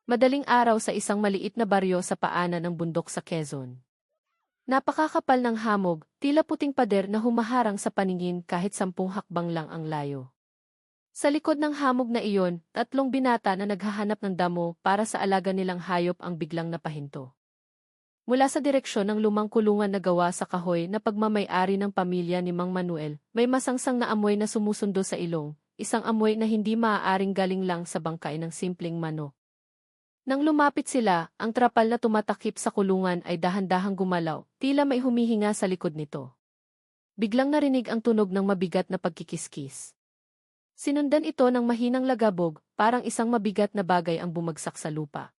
Madaling araw sa isang maliit na baryo sa paanan ng bundok sa Quezon. Napakakapal ng hamog, tila puting pader na humaharang sa paningin kahit 10 hakbang lang ang layo. Sa likod ng hamog na iyon, 3 binata na naghahanap ng damo para sa alaga nilang hayop ang biglang napahinto. Mula sa direksyon ng lumang kulungan na gawa sa kahoy na pagmamay-ari ng pamilya ni Mang Manuel, may masangsang na amoy na sumusundo sa ilong, isang amoy na hindi maaaring galing lang sa bangkay ng simpleng manok. Nang lumapit sila, ang trapal na tumatakip sa kulungan ay dahan-dahang gumalaw, tila may humihinga sa likod nito. Biglang narinig ang tunog ng mabigat na pagkikiskis. Sinundan ito ng mahinang lagabog, parang isang mabigat na bagay ang bumagsak sa lupa.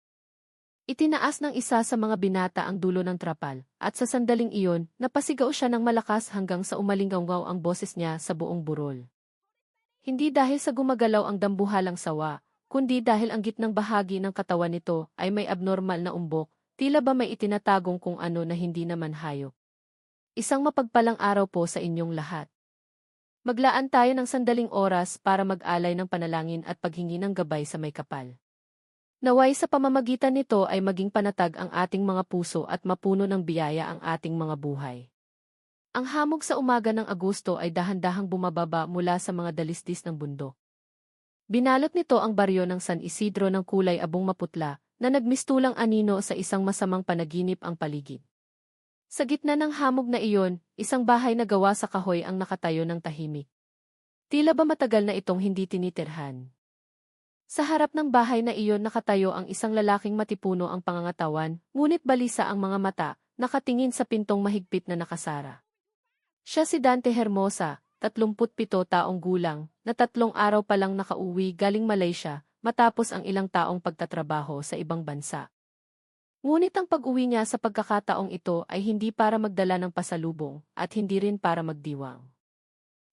Itinaas ng isa sa mga binata ang dulo ng trapal, at sa sandaling iyon, napasigaw siya ng malakas hanggang sa umalinggaw ang boses niya sa buong burol. Hindi dahil sa gumagalaw ang dambuhalang sawa, kundi dahil ang gitnang bahagi ng katawan nito ay may abnormal na umbok, tila ba may itinatagong kung ano na hindi naman hayop. Isang mapagpalang araw po sa inyong lahat. Maglaan tayo ng sandaling oras para mag-alay ng panalangin at paghingi ng gabay sa may kapal. Naway sa pamamagitan nito ay maging panatag ang ating mga puso at mapuno ng biyaya ang ating mga buhay. Ang hamog sa umaga ng Agosto ay dahan-dahang bumababa mula sa mga dalisdis ng bundok. Binalot nito ang baryo ng San Isidro ng kulay abong maputla na nagmistulang anino sa isang masamang panaginip ang paligid. Sa gitna ng hamog na iyon, isang bahay na gawa sa kahoy ang nakatayo ng tahimik. Tila ba matagal na itong hindi tinitirhan. Sa harap ng bahay na iyon nakatayo ang isang lalaking matipuno ang pangangatawan, ngunit balisa ang mga mata, nakatingin sa pintong mahigpit na nakasara. Siya si Dante Hermosa, 37 taong gulang, na 3 araw pa lang nakauwi galing Malaysia, matapos ang ilang taong pagtatrabaho sa ibang bansa. Ngunit ang pag-uwi niya sa pagkakataong ito ay hindi para magdala ng pasalubong, at hindi rin para magdiwang.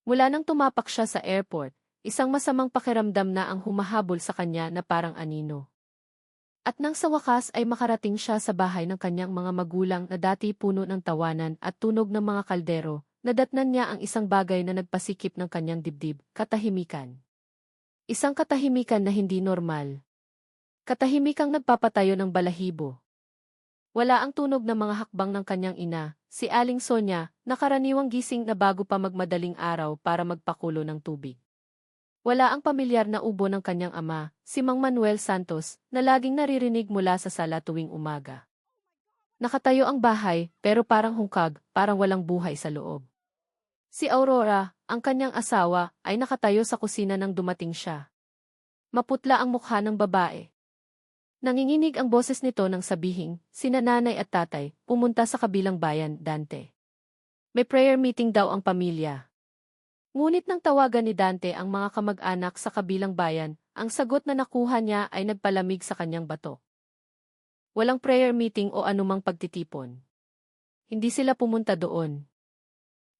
Mula nang tumapak siya sa airport, isang masamang pakiramdam na ang humahabol sa kanya na parang anino. At nang sa wakas ay makarating siya sa bahay ng kanyang mga magulang na dati puno ng tawanan at tunog ng mga kaldero, nadatnan niya ang isang bagay na nagpasikip ng kanyang dibdib, katahimikan. Isang katahimikan na hindi normal. Katahimikang nagpapatayo ng balahibo. Wala ang tunog ng mga hakbang ng kanyang ina, si Aling Sonia, na karaniwang gising na bago pa magmadaling araw para magpakulo ng tubig. Wala ang pamilyar na ubo ng kanyang ama, si Mang Manuel Santos, na laging naririnig mula sa sala tuwing umaga. Nakatayo ang bahay, pero parang hungkag, parang walang buhay sa loob. Si Aurora, ang kanyang asawa, ay nakatayo sa kusina nang dumating siya. Maputla ang mukha ng babae. Nanginginig ang boses nito nang sabihing, sina nanay at tatay, pumunta sa kabilang bayan, Dante. May prayer meeting daw ang pamilya. Ngunit nang tawagan ni Dante ang mga kamag-anak sa kabilang bayan, ang sagot na nakuha niya ay nagpalamig sa kanyang bato. Walang prayer meeting o anumang pagtitipon. Hindi sila pumunta doon.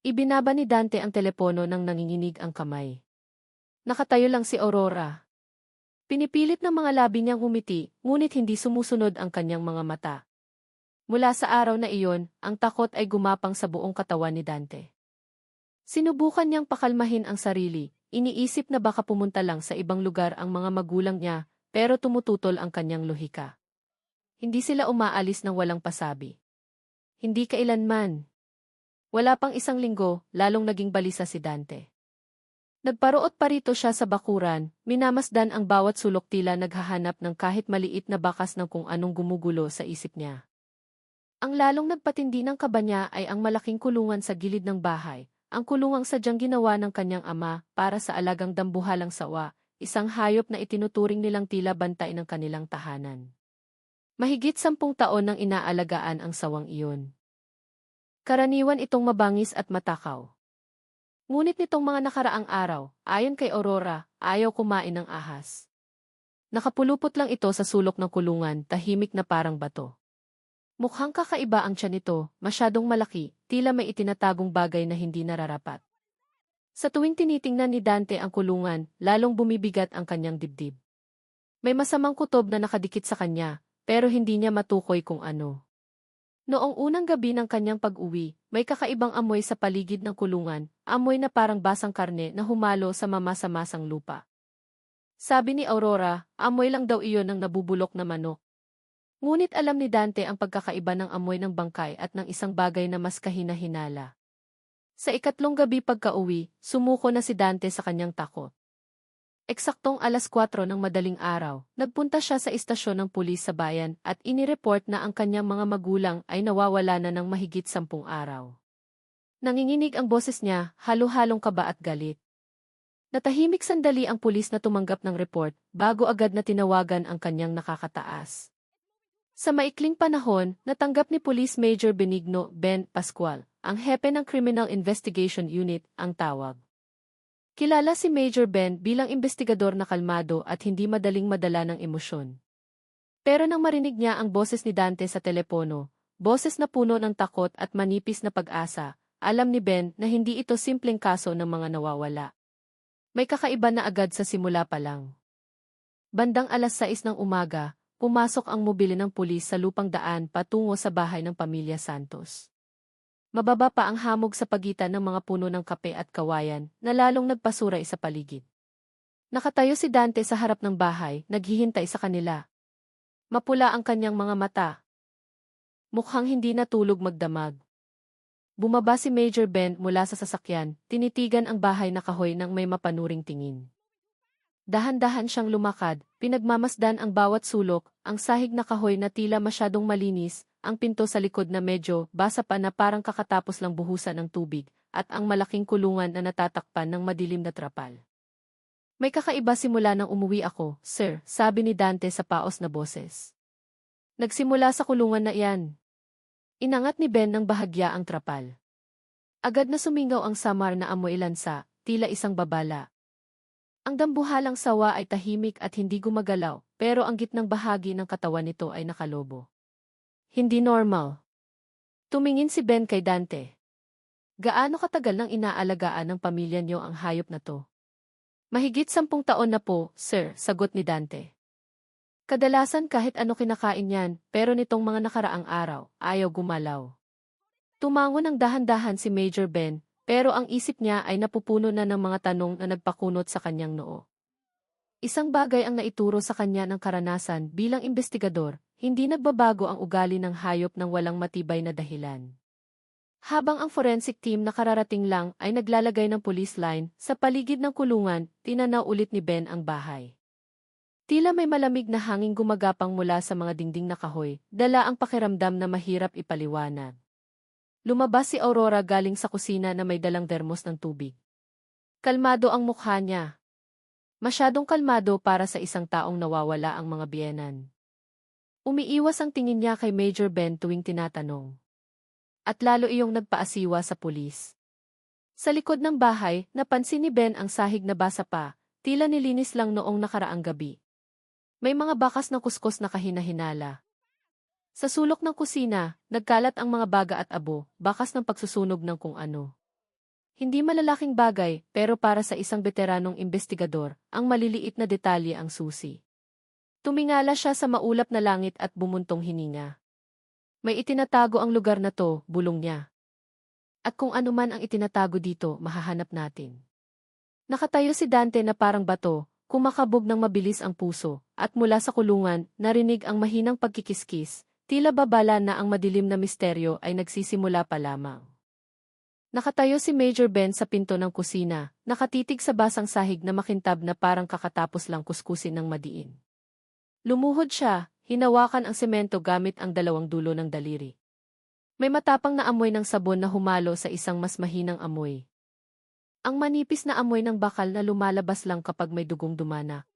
Ibinaba ni Dante ang telepono nang nanginginig ang kamay. Nakatayo lang si Aurora. Pinipilit ng mga labi niyang umiti, ngunit hindi sumusunod ang kanyang mga mata. Mula sa araw na iyon, ang takot ay gumapang sa buong katawan ni Dante. Sinubukan niyang pakalmahin ang sarili, iniisip na baka pumunta lang sa ibang lugar ang mga magulang niya, pero tumututol ang kanyang lohika. Hindi sila umaalis ng walang pasabi. Hindi kailanman. Wala pang 1 linggo, lalong naging balisa si Dante. Nagparoot pa rito siya sa bakuran, minamasdan ang bawat sulok tila naghahanap ng kahit maliit na bakas ng kung anong gumugulo sa isip niya. Ang lalong nagpatindi ng kaba niya ay ang malaking kulungan sa gilid ng bahay. Ang kulungang sadyang ginawa ng kanyang ama para sa alagang dambuhalang sawa, isang hayop na itinuturing nilang tila bantay ng kanilang tahanan. Mahigit 10 taon nang inaalagaan ang sawang iyon. Karaniwan itong mabangis at matakaw. Ngunit nitong mga nakaraang araw, ayon kay Aurora, ayaw kumain ng ahas. Nakapulupot lang ito sa sulok ng kulungan, tahimik na parang bato. Mukhang kakaiba ang tiyan nito, masyadong malaki, tila may itinatagong bagay na hindi nararapat. Sa tuwing tinitingnan ni Dante ang kulungan, lalong bumibigat ang kanyang dibdib. May masamang kutob na nakadikit sa kanya, pero hindi niya matukoy kung ano. Noong unang gabi ng kanyang pag-uwi, may kakaibang amoy sa paligid ng kulungan, amoy na parang basang karne na humalo sa mamasa-masang lupa. Sabi ni Aurora, amoy lang daw iyon ng nabubulok na manok. Ngunit alam ni Dante ang pagkakaiba ng amoy ng bangkay at ng isang bagay na mas kahina-hinala. Sa ikatlong gabi pagka-uwi, sumuko na si Dante sa kanyang takot. Eksaktong 4:00 ng madaling araw, nagpunta siya sa istasyon ng pulis sa bayan at inireport na ang kanyang mga magulang ay nawawala na ng mahigit 10 araw. Nanginginig ang boses niya, halo-halong kaba at galit. Natahimik sandali ang pulis na tumanggap ng report bago agad na tinawagan ang kanyang nakakataas. Sa maikling panahon, natanggap ni Police Major Benigno Ben Pascual, ang hepe ng Criminal Investigation Unit, ang tawag. Kilala si Major Ben bilang investigador na kalmado at hindi madaling madala ng emosyon. Pero nang marinig niya ang boses ni Dante sa telepono, boses na puno ng takot at manipis na pag-asa, alam ni Ben na hindi ito simpleng kaso ng mga nawawala. May kakaiba na agad sa simula pa lang. Bandang 6:00 ng umaga, pumasok ang mobile ng pulis sa lupang daan patungo sa bahay ng pamilya Santos. Mababa pa ang hamog sa pagitan ng mga puno ng kape at kawayan na lalong nagpasuray sa paligid. Nakatayo si Dante sa harap ng bahay, naghihintay sa kanila. Mapula ang kanyang mga mata. Mukhang hindi natulog magdamag. Bumaba si Major Ben mula sa sasakyan, tinitigan ang bahay na kahoy ng may mapanuring tingin. Dahan-dahan siyang lumakad, pinagmamasdan ang bawat sulok, ang sahig na kahoy na tila masyadong malinis, ang pinto sa likod na medyo basa pa na parang kakatapos lang buhusan ng tubig, at ang malaking kulungan na natatakpan ng madilim na trapal. May kakaiba simula nang umuwi ako, sir, sabi ni Dante sa paos na boses. Nagsimula sa kulungan na iyan. Inangat ni Ben ng bahagya ang trapal. Agad na sumingaw ang samar na amoy lansa, tila isang babala. Ang dambuhalang sawa ay tahimik at hindi gumagalaw, pero ang gitnang bahagi ng katawan nito ay nakalobo. Hindi normal. Tumingin si Ben kay Dante. Gaano katagal nang inaalagaan ng pamilya niyo ang hayop na to? Mahigit 10 taon na po, sir, sagot ni Dante. Kadalasan kahit ano kinakain yan, pero nitong mga nakaraang araw, ayaw gumalaw. Tumango ng dahan-dahan si Major Ben, pero ang isip niya ay napupuno na ng mga tanong na nagpakunot sa kanyang noo. Isang bagay ang naituro sa kanya ng karanasan bilang investigador, hindi nagbabago ang ugali ng hayop ng walang matibay na dahilan. Habang ang forensic team na kararating lang ay naglalagay ng police line sa paligid ng kulungan, tinanaw ulit ni Ben ang bahay. Tila may malamig na hangin gumagapang mula sa mga dingding na kahoy, dala ang pakiramdam na mahirap ipaliwanag. Lumabas si Aurora galing sa kusina na may dalang dermos ng tubig. Kalmado ang mukha niya. Masyadong kalmado para sa isang taong nawawala ang mga biyenan. Umiiwas ang tingin niya kay Major Ben tuwing tinatanong. At lalo iyong nagpaasiwa sa pulis. Sa likod ng bahay, napansin ni Ben ang sahig na basa pa, tila nilinis lang noong nakaraang gabi. May mga bakas ng kuskus na kahina-hinala. Sa sulok ng kusina, nagkalat ang mga baga at abo, bakas ng pagsusunog ng kung ano. Hindi malalaking bagay, pero para sa isang veteranong investigador, ang maliliit na detalye ang susi. Tumingala siya sa maulap na langit at bumuntong hininga. May itinatago ang lugar na to, bulong niya. At kung ano man ang itinatago dito, mahahanap natin. Nakatayo si Dante na parang bato, kumakabog ng mabilis ang puso, at mula sa kulungan, narinig ang mahinang pagkikiskis, tila babala na ang madilim na misteryo ay nagsisimula pa lamang. Nakatayo si Major Ben sa pinto ng kusina, nakatitig sa basang sahig na makintab na parang kakatapos lang kuskusin ng madiin. Lumuhod siya, hinawakan ang semento gamit ang dalawang dulo ng daliri. May matapang na amoy ng sabon na humalo sa isang mas mahinang amoy. Ang manipis na amoy ng bakal na lumalabas lang kapag may dugong dumana.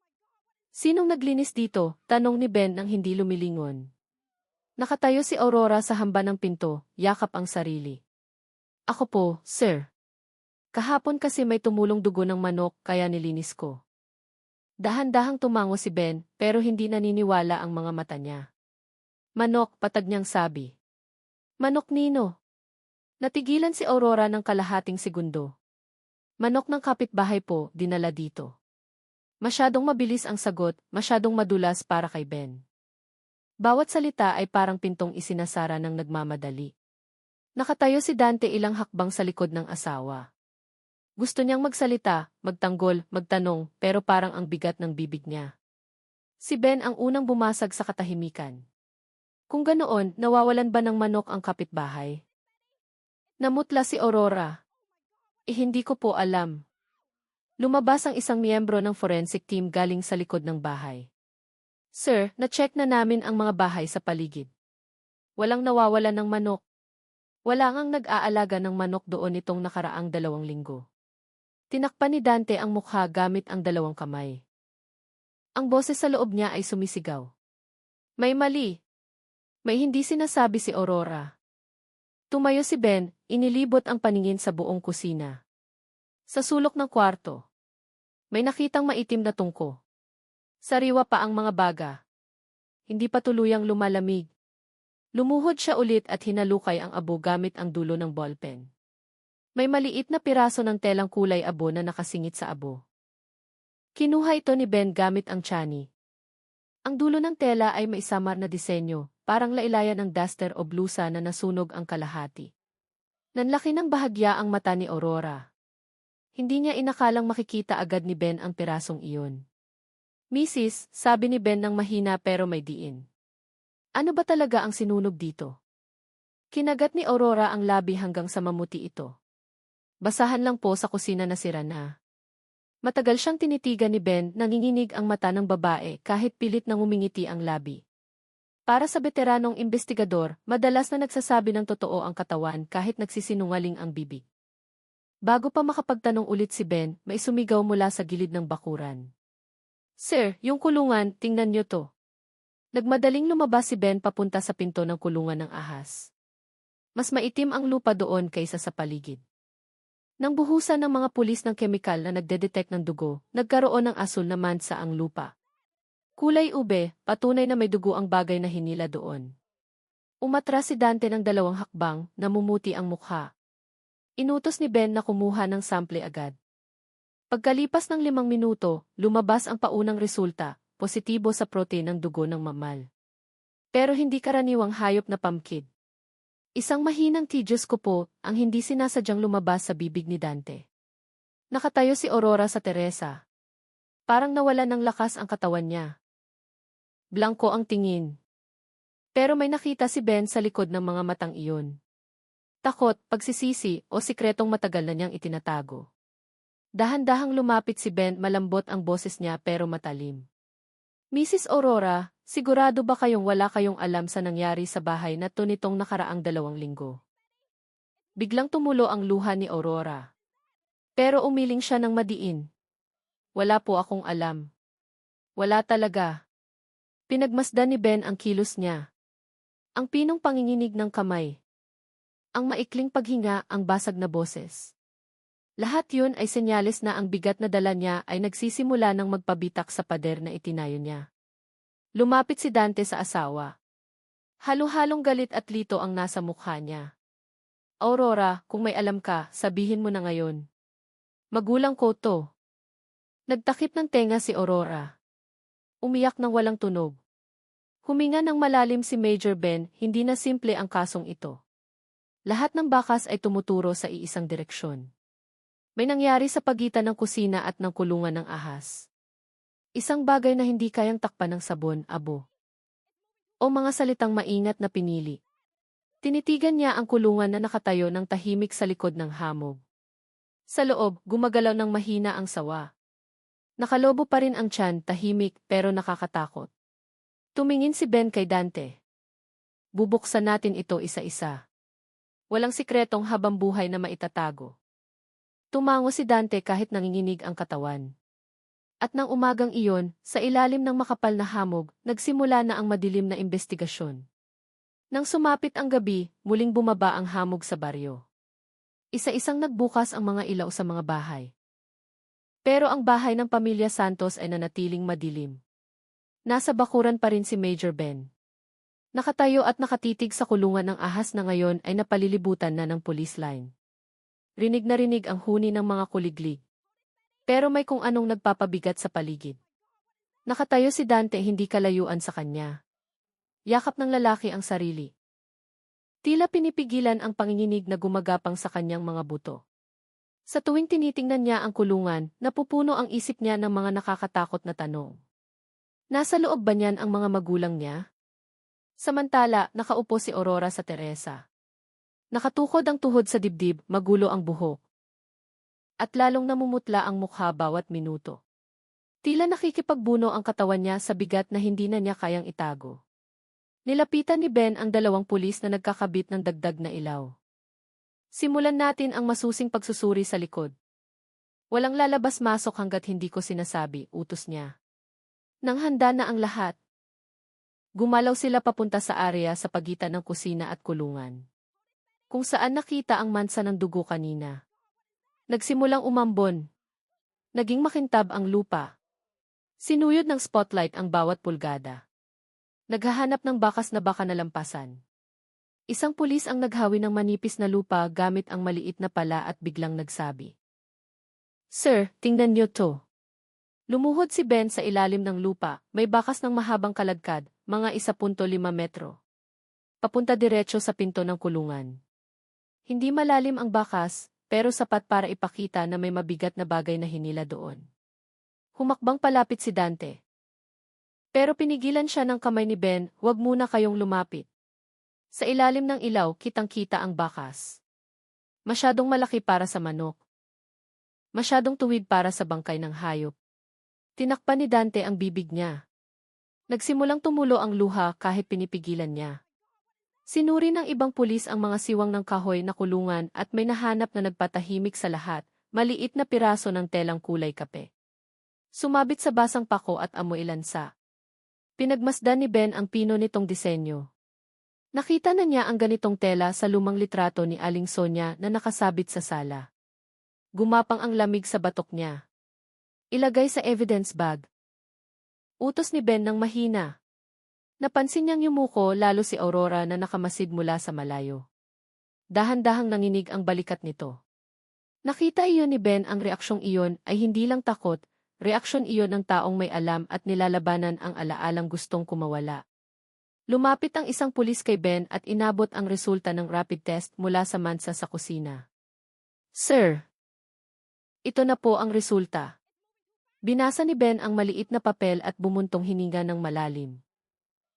Sinong naglinis dito? Tanong ni Ben nang hindi lumilingon. Nakatayo si Aurora sa hamba ng pinto, yakap ang sarili. Ako po, sir. Kahapon kasi may tumulong dugo ng manok kaya nilinis ko. Dahan-dahang tumango si Ben pero hindi naniniwala ang mga mata niya. Manok, patag niyang sabi. Manok nino? Natigilan si Aurora ng kalahating segundo. Manok ng kapitbahay po, dinala dito. Masyadong mabilis ang sagot, masyadong madulas para kay Ben. Bawat salita ay parang pintong isinasara ng nagmamadali. Nakatayo si Dante ilang hakbang sa likod ng asawa. Gusto niyang magsalita, magtanggol, magtanong, pero parang ang bigat ng bibig niya. Si Ben ang unang bumasag sa katahimikan. Kung ganoon, nawawalan ba ng manok ang kapitbahay? Namutla si Aurora. Hindi ko po alam. Lumabas ang isang miyembro ng forensic team galing sa likod ng bahay. Sir, na-check na namin ang mga bahay sa paligid. Walang nawawalan ng manok. Wala ngang nag-aalaga ng manok doon itong nakaraang 2 linggo. Tinakpan ni Dante ang mukha gamit ang 2 kamay. Ang boses sa loob niya ay sumisigaw. May mali. May hindi sinasabi si Aurora. Tumayo si Ben, inilibot ang paningin sa buong kusina. Sa sulok ng kwarto, may nakitang maitim na tungko. Sariwa pa ang mga baga. Hindi pa tuluyang lumalamig. Lumuhod siya ulit at hinalukay ang abo gamit ang dulo ng ballpen. May maliit na piraso ng telang kulay abo na nakasingit sa abo. Kinuha ito ni Ben gamit ang tiyanik. Ang dulo ng tela ay may samar na disenyo, parang lailayan ng duster o blusa na nasunog ang kalahati. Nanlaki ng bahagya ang mata ni Aurora. Hindi niya inakalang makikita agad ni Ben ang pirasong iyon. Mrs., sabi ni Ben ng mahina pero may diin. Ano ba talaga ang sinunog dito? Kinagat ni Aurora ang labi hanggang sa mamuti ito. Basahan lang po sa kusina na sira na. Matagal siyang tinitigan ni Ben, nanginginig ang mata ng babae kahit pilit nang umingiti ang labi. Para sa veteranong investigador, madalas na nagsasabi ng totoo ang katawan kahit nagsisinungaling ang bibig. Bago pa makapagtanong ulit si Ben, may sumigaw mula sa gilid ng bakuran. Sir, yung kulungan, tingnan niyo to. Nagmadaling lumabas si Ben papunta sa pinto ng kulungan ng ahas. Mas maitim ang lupa doon kaysa sa paligid. Nang buhusan ng mga pulis ng kemikal na nagdedetect ng dugo, nagkaroon ng asul na mansa ang lupa. Kulay ube, patunay na may dugo ang bagay na hinila doon. Umatras si Dante ng 2 hakbang, namumuti ang mukha. Inutos ni Ben na kumuha ng sample agad. Pagkalipas ng 5 minuto, lumabas ang paunang resulta, positibo sa protein ng dugo ng mamal. Pero hindi karaniwang hayop na pumpkin. Isang mahinang tedious ko po, ang hindi sinasadyang lumabas sa bibig ni Dante. Nakatayo si Aurora sa Teresa. Parang nawala ng lakas ang katawan niya. Blanko ang tingin. Pero may nakita si Ben sa likod ng mga matang iyon. Takot, pagsisisi, o sikretong matagal na niyang itinatago. Dahan-dahang lumapit si Ben, malambot ang boses niya pero matalim. Mrs. Aurora, sigurado ba kayong wala kayong alam sa nangyari sa bahay na to nitong nakaraang 2 linggo? Biglang tumulo ang luha ni Aurora. Pero umiling siya ng madiin. Wala po akong alam. Wala talaga. Pinagmasdan ni Ben ang kilos niya. Ang pinong panginginig ng kamay. Ang maikling paghinga, ang basag na boses. Lahat yun ay senyales na ang bigat na dala niya ay nagsisimula ng magpabitak sa pader na itinayo niya. Lumapit si Dante sa asawa. Halo-halong galit at lito ang nasa mukha niya. Aurora, kung may alam ka, sabihin mo na ngayon. Magulang ko to. Nagtakip ng tenga si Aurora. Umiyak ng walang tunog. Huminga ng malalim si Major Ben, hindi na simple ang kasong ito. Lahat ng bakas ay tumuturo sa iisang direksyon. May nangyari sa pagitan ng kusina at ng kulungan ng ahas. Isang bagay na hindi kayang takpan ng sabon, abo. O mga salitang maingat na pinili. Tinitigan niya ang kulungan na nakatayo ng tahimik sa likod ng hamog. Sa loob, gumagalaw ng mahina ang sawa. Nakalobo pa rin ang tiyan, tahimik pero nakakatakot. Tumingin si Ben kay Dante. Bubuksan natin ito isa-isa. Walang sikretong habang buhay na maitatago. Tumango si Dante kahit nanginginig ang katawan. At nang umagang iyon, sa ilalim ng makapal na hamog, nagsimula na ang madilim na investigasyon. Nang sumapit ang gabi, muling bumaba ang hamog sa baryo. Isa-isang nagbukas ang mga ilaw sa mga bahay. Pero ang bahay ng pamilya Santos ay nanatiling madilim. Nasa bakuran pa rin si Major Ben. Nakatayo at nakatitig sa kulungan ng ahas na ngayon ay napalilibutan na ng police line. Rinig na rinig ang huni ng mga kuliglig. Pero may kung anong nagpapabigat sa paligid. Nakatayo si Dante hindi kalayuan sa kanya. Yakap ng lalaki ang sarili. Tila pinipigilan ang panginginig na gumagapang sa kanyang mga buto. Sa tuwing tinitingnan niya ang kulungan, napupuno ang isip niya ng mga nakakatakot na tanong. Nasa loob ba niyan ang mga magulang niya? Samantala, nakaupo si Aurora sa teresa. Nakatukod ang tuhod sa dibdib, magulo ang buhok. At lalong namumutla ang mukha bawat minuto. Tila nakikipagbuno ang katawan niya sa bigat na hindi na niya kayang itago. Nilapitan ni Ben ang dalawang pulis na nagkakabit ng dagdag na ilaw. Simulan natin ang masusing pagsusuri sa likod. Walang lalabas-masok hanggat hindi ko sinasabi, utos niya. Nang handa na ang lahat, gumalaw sila papunta sa area sa pagitan ng kusina at kulungan, kung saan nakita ang mansa ng dugo kanina. Nagsimulang umambon. Naging makintab ang lupa. Sinuyod ng spotlight ang bawat pulgada. Naghahanap ng bakas na baka nalampasan. Isang pulis ang naghawi ng manipis na lupa gamit ang maliit na pala at biglang nagsabi. Sir, tingnan niyo to. Lumuhod si Ben sa ilalim ng lupa, may bakas ng mahabang kaladkad, mga 1.5 metro. Papunta diretso sa pinto ng kulungan. Hindi malalim ang bakas, pero sapat para ipakita na may mabigat na bagay na hinila doon. Humakbang palapit si Dante. Pero pinigilan siya ng kamay ni Ben, huwag muna kayong lumapit. Sa ilalim ng ilaw, kitang-kita ang bakas. Masyadong malaki para sa manok. Masyadong tuwid para sa bangkay ng hayop. Tinakpan ni Dante ang bibig niya. Nagsimulang tumulo ang luha kahit pinipigilan niya. Sinuri ng ibang pulis ang mga siwang ng kahoy na kulungan at may nahanap na nagpatahimik sa lahat, maliit na piraso ng telang kulay kape. Sumabit sa basang pako at amoy lansa. Pinagmasdan ni Ben ang pino nitong disenyo. Nakita na niya ang ganitong tela sa lumang litrato ni Aling Sonia na nakasabit sa sala. Gumapang ang lamig sa batok niya. Ilagay sa evidence bag. Utos ni Ben ng mahina. Napansin niyang yumuko lalo si Aurora na nakamasid mula sa malayo. Dahan-dahang nanginig ang balikat nito. Nakita iyon ni Ben ang reaksyong iyon ay hindi lang takot, reaksyon iyon ng taong may alam at nilalabanan ang alaalang gustong kumawala. Lumapit ang isang pulis kay Ben at inabot ang resulta ng rapid test mula sa mansa sa kusina. Sir, ito na po ang resulta. Binasa ni Ben ang maliit na papel at bumuntong hininga ng malalim.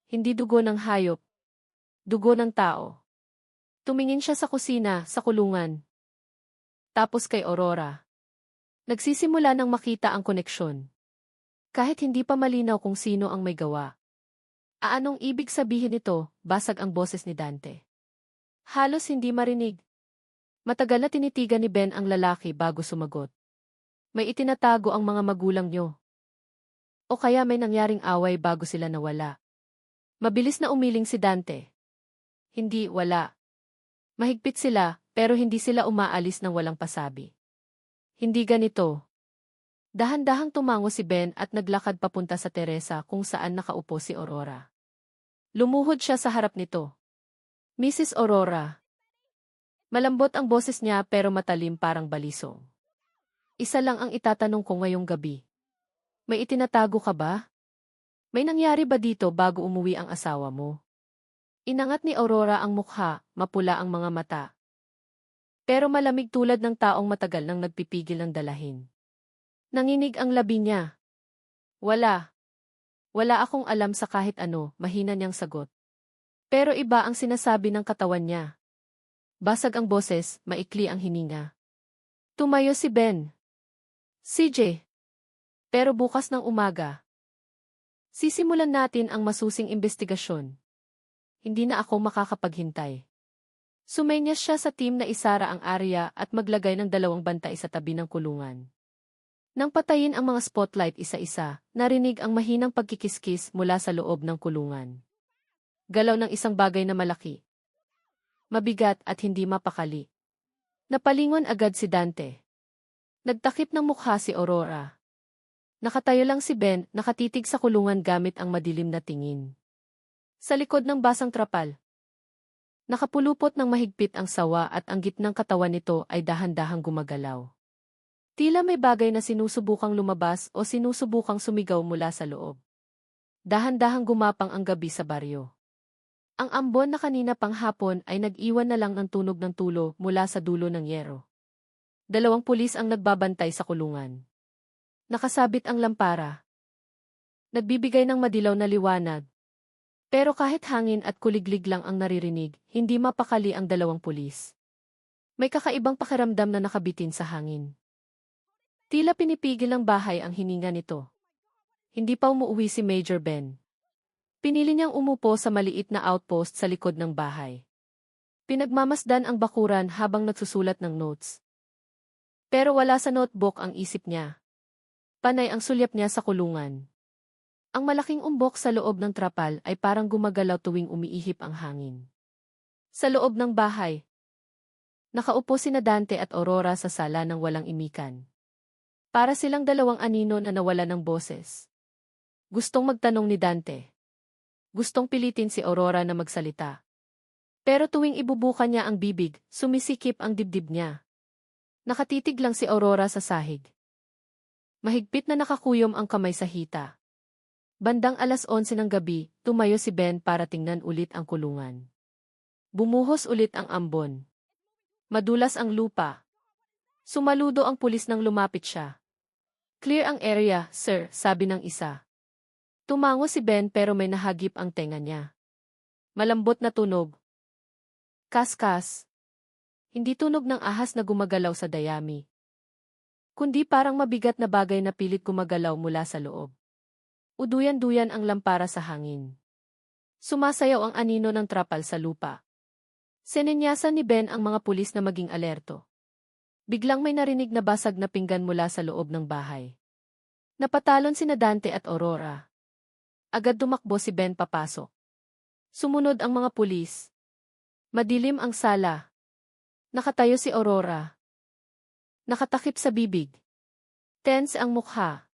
Hindi dugo ng hayop. Dugo ng tao. Tumingin siya sa kusina, sa kulungan. Tapos kay Aurora. Nagsisimula nang makita ang koneksyon. Kahit hindi pa malinaw kung sino ang may gawa. Anong ibig sabihin nito? Basag ang boses ni Dante. Halos hindi marinig. Matagal na tinitigan ni Ben ang lalaki bago sumagot. May itinatago ang mga magulang niyo. O kaya may nangyaring away bago sila nawala. Mabilis na umiling si Dante. Hindi, wala. Mahigpit sila, pero hindi sila umaalis ng walang pasabi. Hindi ganito. Dahan-dahang tumango si Ben at naglakad papunta sa teresa kung saan nakaupo si Aurora. Lumuhod siya sa harap nito. Mrs. Aurora. Malambot ang boses niya pero matalim parang balisong. Isa lang ang itatanong ko ngayong gabi. May itinatago ka ba? May nangyari ba dito bago umuwi ang asawa mo? Inangat ni Aurora ang mukha, mapula ang mga mata. Pero malamig tulad ng taong matagal nang nagpipigil ng dalahin. Nanginig ang labi niya. Wala. Wala akong alam sa kahit ano, mahina niyang sagot. Pero iba ang sinasabi ng katawan niya. Basag ang boses, maikli ang hininga. Tumayo si Ben. CJ. Pero bukas ng umaga. Sisimulan natin ang masusing investigasyon. Hindi na ako makakapaghintay. Sumenyas siya sa team na isara ang area at maglagay ng 2 bantay sa tabi ng kulungan. Nang patayin ang mga spotlight isa-isa, narinig ang mahinang pagkikiskis mula sa loob ng kulungan. Galaw ng isang bagay na malaki. Mabigat at hindi mapakali. Napalingon agad si Dante. Nagtakip ng mukha si Aurora. Nakatayo lang si Ben, nakatitig sa kulungan gamit ang madilim na tingin. Sa likod ng basang trapal, nakapulupot ng mahigpit ang sawa at ang gitnang katawan nito ay dahan-dahang gumagalaw. Tila may bagay na sinusubukang lumabas o sinusubukang sumigaw mula sa loob. Dahan-dahang gumapang ang gabi sa baryo. Ang ambon na kanina pang hapon ay nag-iwan na lang ng tunog ng tulo mula sa dulo ng yero. 2 pulis ang nagbabantay sa kulungan. Nakasabit ang lampara. Nagbibigay ng madilaw na liwanag. Pero kahit hangin at kuliglig lang ang naririnig, hindi mapakali ang 2 pulis. May kakaibang pakiramdam na nakabitin sa hangin. Tila pinipigil ng bahay ang hininga nito. Hindi pa umuwi si Major Ben. Pinili niyang umupo sa maliit na outpost sa likod ng bahay. Pinagmamasdan ang bakuran habang nagsusulat ng notes. Pero wala sa notebook ang isip niya. Panay ang sulyap niya sa kulungan. Ang malaking umbok sa loob ng trapal ay parang gumagalaw tuwing umiihip ang hangin. Sa loob ng bahay, nakaupo sina Dante at Aurora sa sala ng walang imikan. Para silang 2 anino na nawala ng boses. Gustong magtanong ni Dante. Gustong pilitin si Aurora na magsalita. Pero tuwing ibubukan niya ang bibig, sumisikip ang dibdib niya. Nakatitig lang si Aurora sa sahig. Mahigpit na nakakuyom ang kamay sa hita. Bandang 11:00 ng gabi, tumayo si Ben para tingnan ulit ang kulungan. Bumuhos ulit ang ambon. Madulas ang lupa. Sumaludo ang pulis nang lumapit siya. "Clear ang area, sir," sabi ng isa. Tumango si Ben pero may nahagip ang tenga niya. Malambot na tunog. Kaskas. Hindi tunog ng ahas na gumagalaw sa dayami. Kundi parang mabigat na bagay na pilit gumagalaw mula sa loob. Uduyan-duyan ang lampara sa hangin. Sumasayaw ang anino ng trapal sa lupa. Sinenyasan ni Ben ang mga pulis na maging alerto. Biglang may narinig na basag na pinggan mula sa loob ng bahay. Napatalon sina Dante at Aurora. Agad tumakbo si Ben papasok. Sumunod ang mga pulis. Madilim ang sala. Nakatayo si Aurora. Nakatakip sa bibig. Tense ang mukha.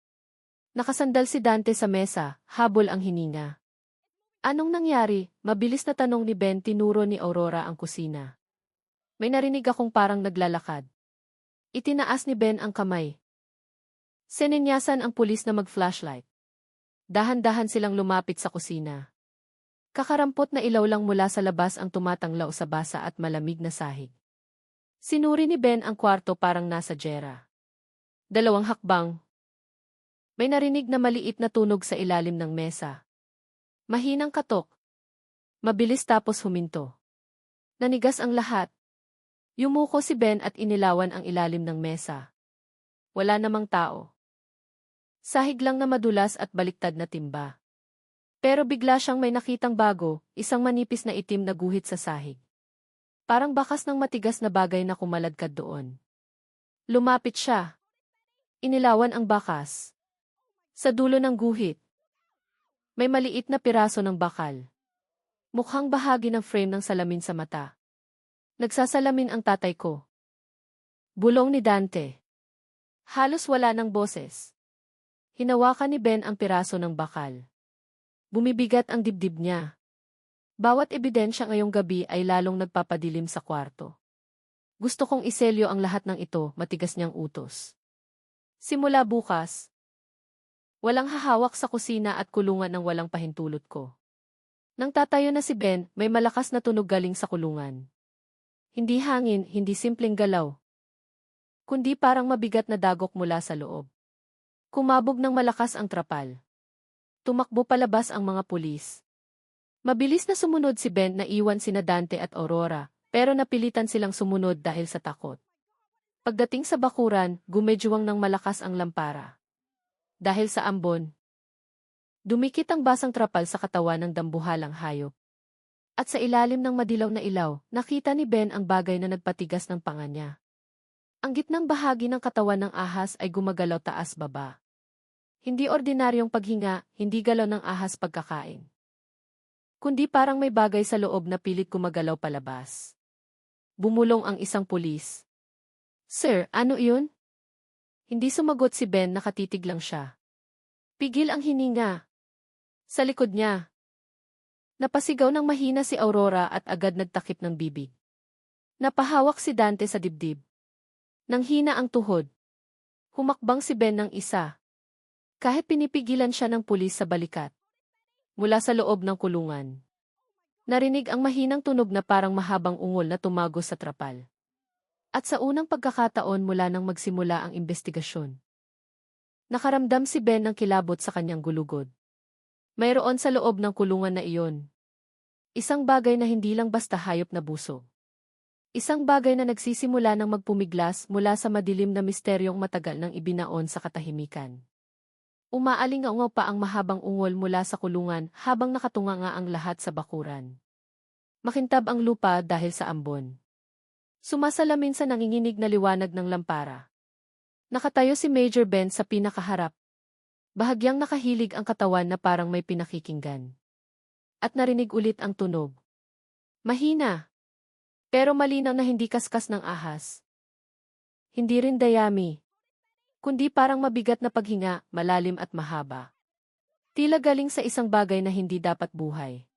Nakasandal si Dante sa mesa, habol ang hininga. "Anong nangyari?" Mabilis na tanong ni Ben. Tinuro ni Aurora ang kusina. "May narinig akong parang naglalakad." Itinaas ni Ben ang kamay. Sinenyasan ang pulis na mag-flashlight. Dahan-dahan silang lumapit sa kusina. Kakarampot na ilaw lang mula sa labas ang tumatanglaw sa basa at malamig na sahig. Sinuri ni Ben ang kwarto parang nasa jera. 2 hakbang. May narinig na maliit na tunog sa ilalim ng mesa. Mahinang katok. Mabilis tapos huminto. Nanigas ang lahat. Yumuko si Ben at inilawan ang ilalim ng mesa. Wala namang tao. Sahig lang na madulas at baliktad na timba. Pero bigla siyang may nakitang bago, isang manipis na itim na guhit sa sahig. Parang bakas ng matigas na bagay na kumaladkad doon. Lumapit siya. Inilawan ang bakas. Sa dulo ng guhit, may maliit na piraso ng bakal. Mukhang bahagi ng frame ng salamin sa mata. "Nagsasalamin ang tatay ko." Bulong ni Dante. Halos wala ng boses. Hinawakan ni Ben ang piraso ng bakal. Bumibigat ang dibdib niya. Bawat ebidensya ngayong gabi ay lalong nagpapadilim sa kwarto. "Gusto kong iselyo ang lahat ng ito," matigas niyang utos. "Simula bukas, walang hahawak sa kusina at kulungan ng walang pahintulot ko." Nang tatayo na si Ben, may malakas na tunog galing sa kulungan. Hindi hangin, hindi simpleng galaw. Kundi parang mabigat na dagok mula sa loob. Kumabog ng malakas ang trapal. Tumakbo palabas ang mga pulis. Mabilis na sumunod si Ben na iwan sina Dante at Aurora, pero napilitan silang sumunod dahil sa takot. Pagdating sa bakuran, gumedjuwang ng malakas ang lampara. Dahil sa ambon, dumikit ang basang trapal sa katawan ng dambuhalang hayop. At sa ilalim ng madilaw na ilaw, nakita ni Ben ang bagay na nagpatigas ng panga niya. Ang gitnang bahagi ng katawan ng ahas ay gumagalaw taas-baba. Hindi ordinaryong paghinga, hindi galaw ng ahas pagkakain. Kundi parang may bagay sa loob na pilit gumagalaw palabas. Bumulong ang isang pulis. "Sir, ano iyon?" Hindi sumagot si Ben, nakatitig lang siya. Pigil ang hininga. Sa likod niya, napasigaw ng mahina si Aurora at agad nagtakip ng bibig. Napahawak si Dante sa dibdib. Nang hina ang tuhod, humakbang si Ben ng isa. Kahit pinipigilan siya ng pulis sa balikat. Mula sa loob ng kulungan, narinig ang mahinang tunog na parang mahabang ungol na tumagos sa trapal. At sa unang pagkakataon mula nang magsimula ang investigasyon, nakaramdam si Ben ng kilabot sa kanyang gulugod. Mayroon sa loob ng kulungan na iyon. Isang bagay na hindi lang basta hayop na buso. Isang bagay na nagsisimula ng magpumiglas mula sa madilim na misteryong matagal nang ibinaon sa katahimikan. Umaalingaungaw pa ang mahabang ungol mula sa kulungan habang nakatunganga ang lahat sa bakuran. Makintab ang lupa dahil sa ambon. Sumasalamin sa nanginginig na liwanag ng lampara. Nakatayo si Major Ben sa pinakaharap. Bahagyang nakahilig ang katawan na parang may pinakikinggan. At narinig ulit ang tunog. Mahina. Pero malinaw na hindi kaskas ng ahas. Hindi rin dayami. Kundi parang mabigat na paghinga, malalim at mahaba. Tila galing sa isang bagay na hindi dapat buhay.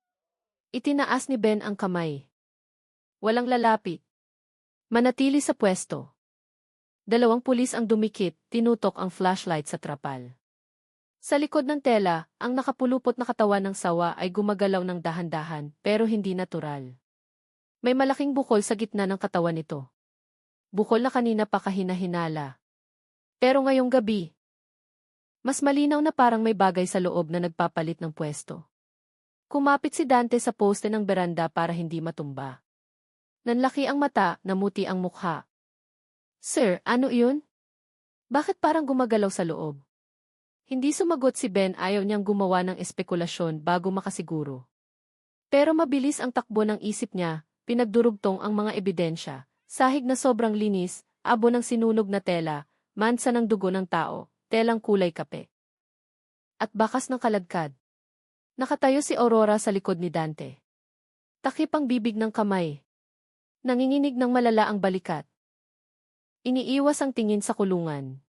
Itinaas ni Ben ang kamay. Walang lalapit. Manatili sa pwesto. 2 pulis ang dumikit, tinutok ang flashlight sa trapal. Sa likod ng tela, ang nakapulupot na katawan ng sawa ay gumagalaw ng dahan-dahan pero hindi natural. May malaking bukol sa gitna ng katawan nito. Bukol na kanina pa kahina-hinala. Pero ngayong gabi, mas malinaw na parang may bagay sa loob na nagpapalit ng pwesto. Kumapit si Dante sa poste ng beranda para hindi matumba. Nanlaki ang mata, namuti ang mukha. Sir, ano iyon? Bakit parang gumagalaw sa loob? Hindi sumagot si Ben, ayaw niyang gumawa ng espekulasyon bago makasiguro. Pero mabilis ang takbo ng isip niya, pinagdurugtong ang mga ebidensya, sahig na sobrang linis, abo ng sinunog na tela, mansa ng dugo ng tao, telang kulay kape. At bakas ng kaladkad. Nakatayo si Aurora sa likod ni Dante. Takip ang bibig ng kamay. Nanginginig ng malala ang balikat. Iniiwas ang tingin sa kulungan.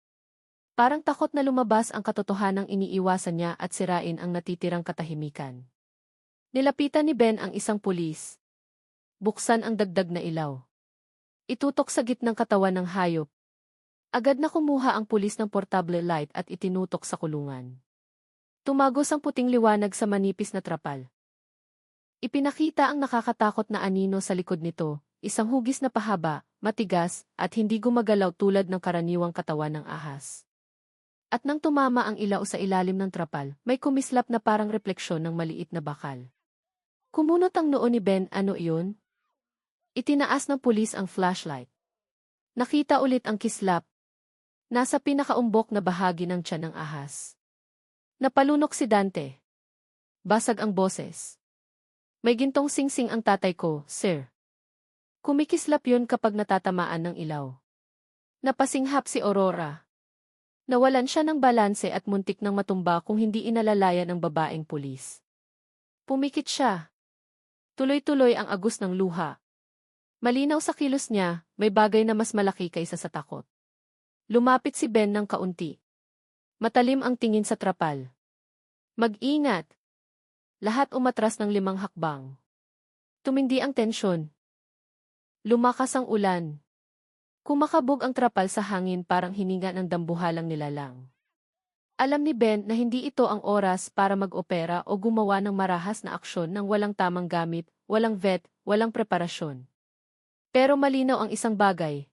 Parang takot na lumabas ang katotohanang iniiwasan niya at sirain ang natitirang katahimikan. Nilapitan ni Ben ang isang pulis. Buksan ang dagdag na ilaw. Itutok sa gitnang katawan ng hayop. Agad na kumuha ang pulis ng portable light at itinutok sa kulungan. Tumagos ang puting liwanag sa manipis na trapal. Ipinakita ang nakakatakot na anino sa likod nito, isang hugis na pahaba, matigas, at hindi gumagalaw tulad ng karaniwang katawan ng ahas. At nang tumama ang ilaw sa ilalim ng trapal, may kumislap na parang refleksyon ng maliit na bakal. Kumunot ang noo ni Ben, ano iyon? Itinaas ng pulis ang flashlight. Nakita ulit ang kislap. Nasa pinakaumbok na bahagi ng tiyan ng ahas. Napalunok si Dante. Basag ang boses. May gintong singsing ang tatay ko, sir. Kumikislap yun kapag natatamaan ng ilaw. Napasinghap si Aurora. Nawalan siya ng balanse at muntik nang matumba kung hindi inalalayan ng babaeng pulis. Pumikit siya. Tuloy-tuloy ang agos ng luha. Malinaw sa kilos niya, may bagay na mas malaki kaysa sa takot. Lumapit si Ben ng kaunti. Matalim ang tingin sa trapal. Mag-ingat. Lahat umatras ng 5 hakbang. Tumindi ang tensyon. Lumakas ang ulan. Kumakabog ang trapal sa hangin parang hininga ng dambuhalang nilalang. Alam ni Ben na hindi ito ang oras para mag-opera o gumawa ng marahas na aksyon ng walang tamang gamit, walang vet, walang preparasyon. Pero malinaw ang isang bagay.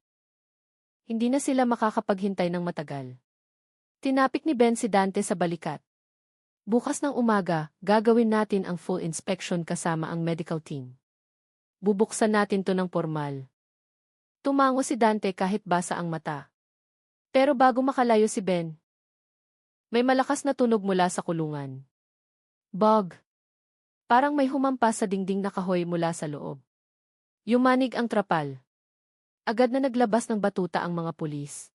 Hindi na sila makakapaghintay ng matagal. Tinapik ni Ben si Dante sa balikat. Bukas ng umaga, gagawin natin ang full inspection kasama ang medical team. Bubuksan natin to ng formal. Tumango si Dante kahit basa ang mata. Pero bago makalayo si Ben, may malakas na tunog mula sa kulungan. Bog! Parang may humampas sa dingding na kahoy mula sa loob. Yumanig ang trapal. Agad na naglabas ng batuta ang mga pulis.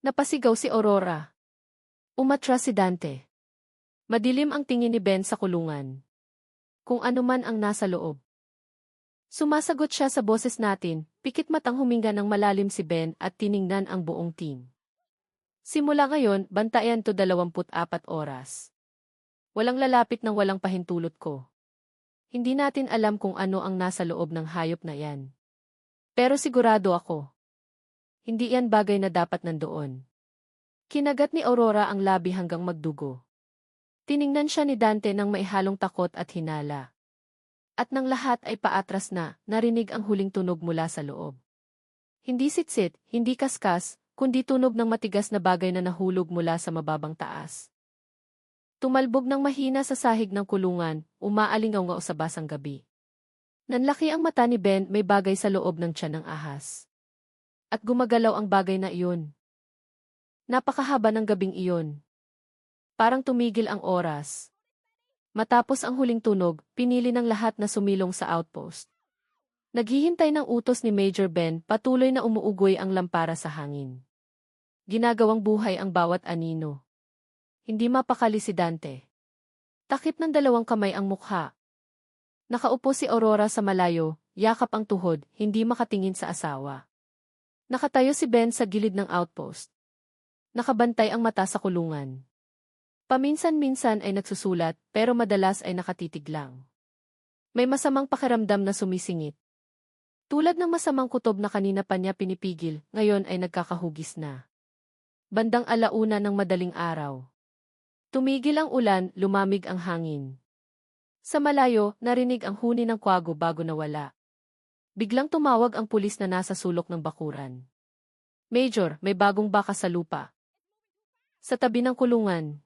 Napasigaw si Aurora. Umatras si Dante. Madilim ang tingin ni Ben sa kulungan. Kung ano man ang nasa loob. Sumasagot siya sa boses natin, pikit matang huminga ng malalim si Ben at tiningnan ang buong team. Simula ngayon, bantayan to 24 oras. Walang lalapit ng walang pahintulot ko. Hindi natin alam kung ano ang nasa loob ng hayop na yan. Pero sigurado ako. Hindi yan bagay na dapat nandoon. Kinagat ni Aurora ang labi hanggang magdugo. Tiningnan siya ni Dante ng maihalong takot at hinala. At nang lahat ay paatras na, narinig ang huling tunog mula sa loob. Hindi sitsit, hindi kaskas, kundi tunog ng matigas na bagay na nahulog mula sa mababang taas. Tumalbog ng mahina sa sahig ng kulungan, umaalingaw sa basang gabi. Nanlaki ang mata ni Ben, may bagay sa loob ng tiyan ng ahas. At gumagalaw ang bagay na iyon. Napakahaba ng gabing iyon. Parang tumigil ang oras. Matapos ang huling tunog, pinili ng lahat na sumilong sa outpost. Naghihintay ng utos ni Major Ben, patuloy na umuugoy ang lampara sa hangin. Ginagawang buhay ang bawat anino. Hindi mapakali si Dante. Takip ng dalawang kamay ang mukha. Nakaupo si Aurora sa malayo, yakap ang tuhod, hindi makatingin sa asawa. Nakatayo si Ben sa gilid ng outpost. Nakabantay ang mata sa kulungan. Paminsan-minsan ay nagsusulat, pero madalas ay nakatitig lang. May masamang pakiramdam na sumisingit. Tulad ng masamang kutob na kanina pa niya pinipigil, ngayon ay nagkakahugis na. Bandang alauna ng madaling araw. Tumigil ang ulan, lumamig ang hangin. Sa malayo, narinig ang huni ng kwago bago nawala. Biglang tumawag ang pulis na nasa sulok ng bakuran. Major, may bagong baka sa lupa. Sa tabi ng kulungan.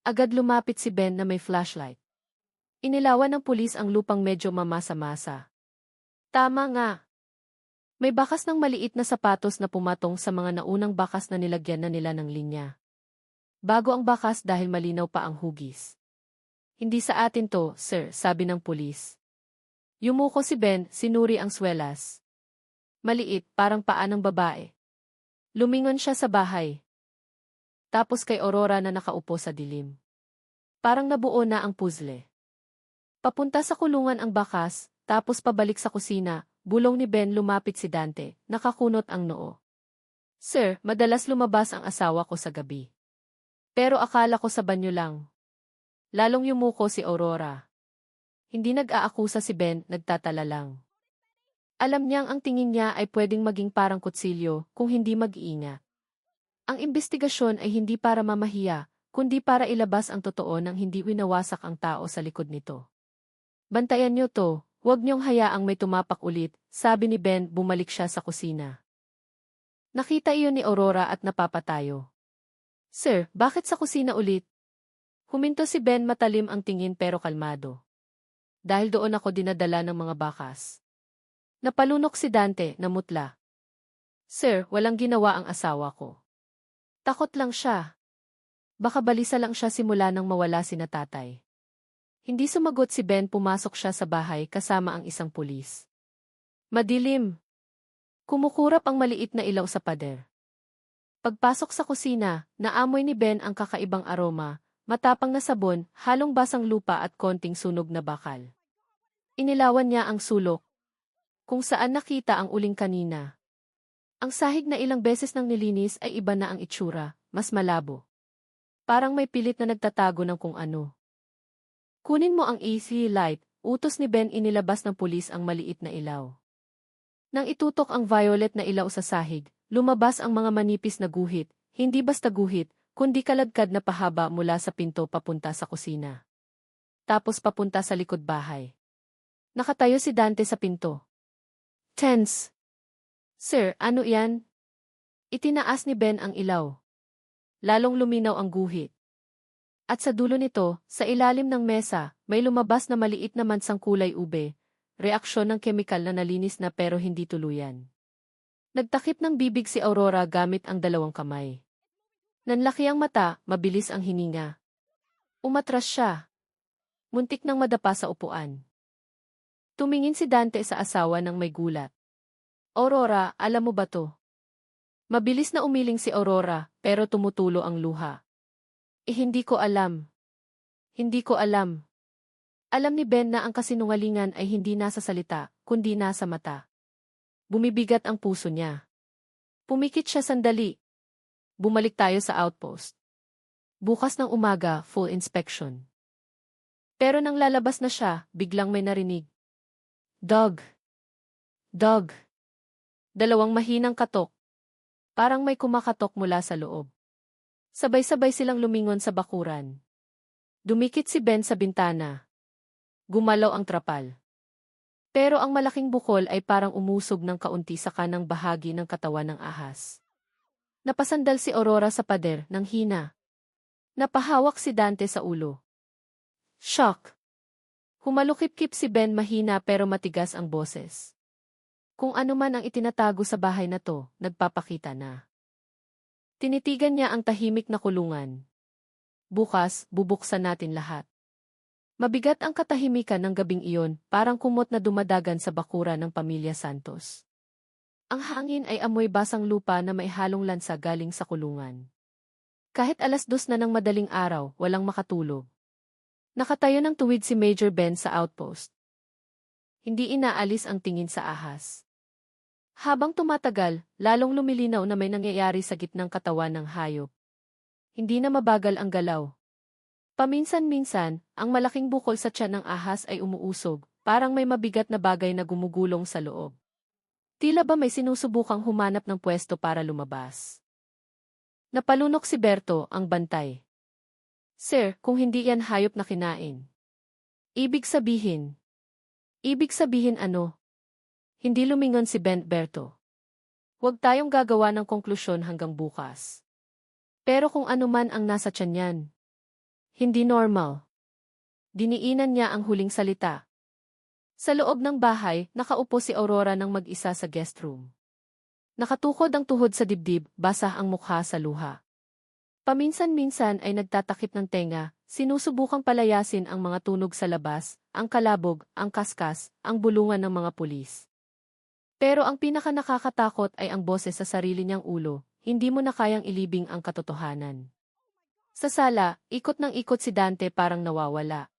Agad lumapit si Ben na may flashlight. Inilawan ng pulis ang lupang medyo mamasa-masa. Tama nga. May bakas ng maliit na sapatos na pumatong sa mga naunang bakas na nilagyan na nila ng linya. Bago ang bakas dahil malinaw pa ang hugis. Hindi sa atin to, sir, sabi ng pulis. Yumuko si Ben, sinuri ang swelas. Maliit, parang paa ng babae. Lumingon siya sa bahay. Tapos kay Aurora na nakaupo sa dilim. Parang nabuo na ang puzzle. Papunta sa kulungan ang bakas, tapos pabalik sa kusina, bulong ni Ben lumapit si Dante, nakakunot ang noo. Sir, madalas lumabas ang asawa ko sa gabi. Pero akala ko sa banyo lang. Lalong yumuko si Aurora. Hindi nag-aakusa si Ben, nagtatala lang. Alam niyang ang tingin niya ay pwedeng maging parang kutsilyo kung hindi mag-iingat. Ang imbestigasyon ay hindi para mamahiya, kundi para ilabas ang totoo nang hindi winawasak ang tao sa likod nito. Bantayan niyo to, huwag niyong hayaang may tumapak ulit, sabi ni Ben, bumalik siya sa kusina. Nakita iyon ni Aurora at napapatayo. Sir, bakit sa kusina ulit? Huminto si Ben, matalim ang tingin pero kalmado. Dahil doon ako dinadala ng mga bakas. Napalunok si Dante, namutla. Sir, walang ginawa ang asawa ko. Takot lang siya. Baka balisa lang siya simula nang mawala sina tatay. Hindi sumagot si Ben, pumasok siya sa bahay kasama ang isang pulis. Madilim. Kumukurap ang maliit na ilaw sa pader. Pagpasok sa kusina, naamoy ni Ben ang kakaibang aroma, matapang na sabon, halong basang lupa at konting sunog na bakal. Inilawan niya ang sulok, kung saan nakita ang uling kanina. Ang sahig na ilang beses nang nilinis ay iba na ang itsura, mas malabo. Parang may pilit na nagtatago ng kung ano. Kunin mo ang easy light, utos ni Ben, inilabas ng pulis ang maliit na ilaw. Nang itutok ang violet na ilaw sa sahig, lumabas ang mga manipis na guhit, hindi basta guhit, kundi kaladkad na pahaba mula sa pinto papunta sa kusina. Tapos papunta sa likod bahay. Nakatayo si Dante sa pinto. Tense. Sir, ano yan? Itinaas ni Ben ang ilaw. Lalong luminaw ang guhit. At sa dulo nito, sa ilalim ng mesa, may lumabas na maliit na mansang kulay ube, reaksyon ng kemikal na nalinis na pero hindi tuluyan. Nagtakip ng bibig si Aurora gamit ang dalawang kamay. Nanlaki ang mata, mabilis ang hininga. Umatras siya. Muntik nang madapa sa upuan. Tumingin si Dante sa asawa ng may gulat. Aurora, alam mo ba to? Mabilis na umiling si Aurora, pero tumutulo ang luha. Hindi ko alam. Hindi ko alam. Alam ni Ben na ang kasinungalingan ay hindi nasa salita, kundi nasa mata. Bumibigat ang puso niya. Pumikit siya sandali. Bumalik tayo sa outpost. Bukas ng umaga, full inspection. Pero nang lalabas na siya, biglang may narinig. Dog. Dog. Dalawang mahinang katok. Parang may kumakatok mula sa loob. Sabay-sabay silang lumingon sa bakuran. Dumikit si Ben sa bintana. Gumalaw ang trapal. Pero ang malaking bukol ay parang umusog ng kaunti sa kanang bahagi ng katawan ng ahas. Napasandal si Aurora sa pader ng hina. Napahawak si Dante sa ulo. Shock! Humalukip-kip si Ben, mahina pero matigas ang boses. Kung ano man ang itinatago sa bahay na to, nagpapakita na. Tinitigan niya ang tahimik na kulungan. Bukas, bubuksan natin lahat. Mabigat ang katahimikan ng gabing iyon, parang kumot na dumadagan sa bakura ng pamilya Santos. Ang hangin ay amoy basang lupa na may halong lansa galing sa kulungan. Kahit 2:00 na ng madaling araw, walang makatulog. Nakatayo ng tuwid si Major Ben sa outpost. Hindi inaalis ang tingin sa ahas. Habang tumatagal, lalong lumilinaw na may nangyayari sa gitnang katawan ng hayop. Hindi na mabagal ang galaw. Paminsan-minsan, ang malaking bukol sa tiyan ng ahas ay umuusog, parang may mabigat na bagay na gumugulong sa loob. Tila ba may sinusubukang humanap ng pwesto para lumabas. Napalunok si Berto, ang bantay. Sir, kung hindi yan hayop na kinain. Ibig sabihin ano? Hindi lumingon si Berto. Huwag tayong gagawa ng konklusyon hanggang bukas. Pero kung ano man ang nasa tiyan niyan, hindi normal. Diniinan niya ang huling salita. Sa loob ng bahay, nakaupo si Aurora ng mag-isa sa guest room. Nakatukod ang tuhod sa dibdib, basah ang mukha sa luha. Paminsan-minsan ay nagtatakip ng tenga, sinusubukang palayasin ang mga tunog sa labas, ang kalabog, ang kaskas, ang bulungan ng mga pulis. Pero ang pinaka-nakakatakot ay ang boses sa sarili niyang ulo, hindi mo na kayang ilibing ang katotohanan. Sa sala, ikot ng ikot si Dante, parang nawawala.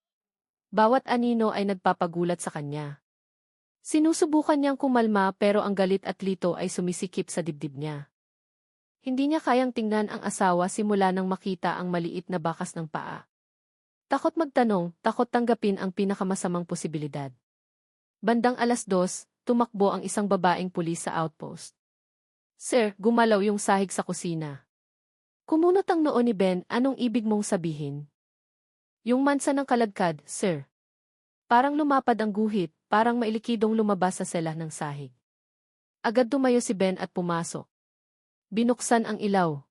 Bawat anino ay nagpapagulat sa kanya. Sinusubukan niyang kumalma pero ang galit at lito ay sumisikip sa dibdib niya. Hindi niya kayang tingnan ang asawa simula nang makita ang maliit na bakas ng paa. Takot magtanong, takot tanggapin ang pinakamasamang posibilidad. Bandang 2:00, tumakbo ang isang babaeng pulis sa outpost. Sir, gumalaw yung sahig sa kusina. Kumunot ang noo ni Ben, anong ibig mong sabihin? Yung mansa ng kaladkad, sir. Parang lumapad ang guhit, parang mailikidong lumabas sa sela ng sahig. Agad tumayo si Ben at pumasok. Binuksan ang ilaw.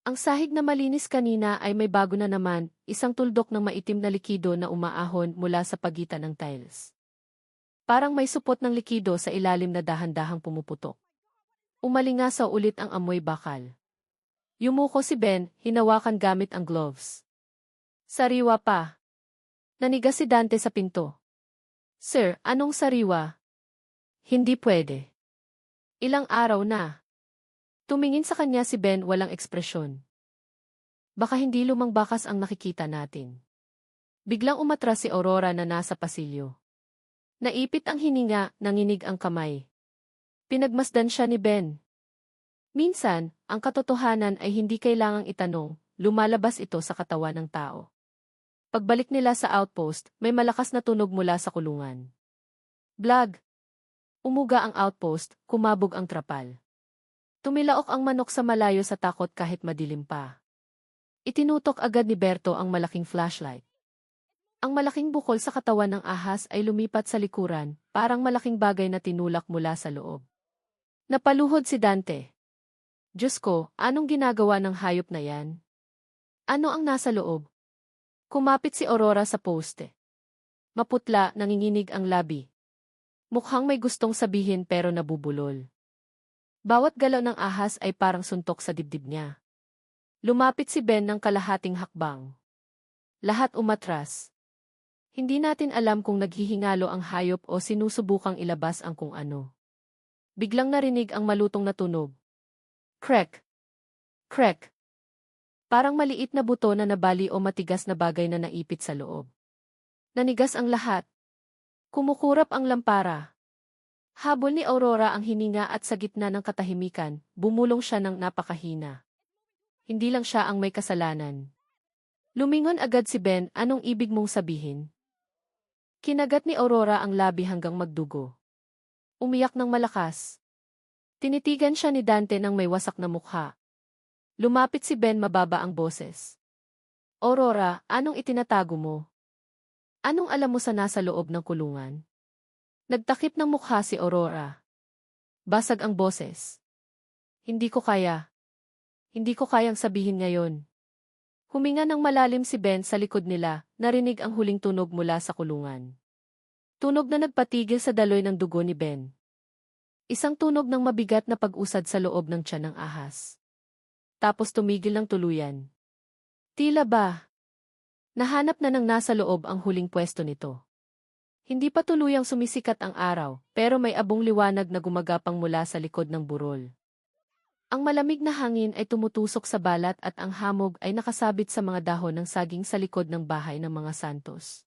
Ang sahig na malinis kanina ay may bago na naman, isang tuldok ng maitim na likido na umaahon mula sa pagitan ng tiles. Parang may supot ng likido sa ilalim na dahan-dahang pumuputok. Umalingasaw ulit ang amoy bakal. Yumuko si Ben, hinawakan gamit ang gloves. Sariwa pa. Nanigas si Dante sa pinto. Sir, anong sariwa? Hindi pwede. Ilang araw na. Tumingin sa kanya si Ben, walang ekspresyon. Baka hindi lumang bakas ang nakikita natin. Biglang umatras si Aurora na nasa pasilyo. Naipit ang hininga, nanginig ang kamay. Pinagmasdan siya ni Ben. Minsan, ang katotohanan ay hindi kailangang itanong, lumalabas ito sa katawan ng tao. Pagbalik nila sa outpost, may malakas na tunog mula sa kulungan. Blag! Umuga ang outpost, kumabog ang trapal. Tumilaok ang manok sa malayo sa takot kahit madilim pa. Itinutok agad ni Berto ang malaking flashlight. Ang malaking bukol sa katawan ng ahas ay lumipat sa likuran, parang malaking bagay na tinulak mula sa loob. Napaluhod si Dante. Diyos ko, anong ginagawa ng hayop na yan? Ano ang nasa loob? Kumapit si Aurora sa poste. Maputla, nanginginig ang labi. Mukhang may gustong sabihin pero nabubulol. Bawat galaw ng ahas ay parang suntok sa dibdib niya. Lumapit si Ben ng kalahating hakbang. Lahat umatras. Hindi natin alam kung naghihingalo ang hayop o sinusubukang ilabas ang kung ano. Biglang narinig ang malutong na tunog. Crack! Crack! Parang maliit na buto na nabali o matigas na bagay na naipit sa loob. Nanigas ang lahat. Kumukurap ang lampara. Habol ni Aurora ang hininga at sa gitna ng katahimikan, bumulong siya ng napakahina. Hindi lang siya ang may kasalanan. Lumingon agad si Ben, anong ibig mong sabihin? Kinagat ni Aurora ang labi hanggang magdugo. Umiyak ng malakas. Tinitigan siya ni Dante ng may wasak na mukha. Lumapit si Ben, mababa ang boses. Aurora, anong itinatago mo? Anong alam mo sa nasa loob ng kulungan? Nagtakip ng mukha si Aurora. Basag ang boses. Hindi ko kaya. Hindi ko kayang sabihin ngayon. Huminga ng malalim si Ben sa likod nila, narinig ang huling tunog mula sa kulungan. Tunog na nagpatigil sa daloy ng dugo ni Ben. Isang tunog ng mabigat na pag-usad sa loob ng tiyan ng ahas. Tapos tumigil ng tuluyan. Tila ba? Nahanap na ng nasa loob ang huling pwesto nito. Hindi pa tuluyang sumisikat ang araw, pero may abong liwanag na gumagapang mula sa likod ng burol. Ang malamig na hangin ay tumutusok sa balat at ang hamog ay nakasabit sa mga dahon ng saging sa likod ng bahay ng mga Santos.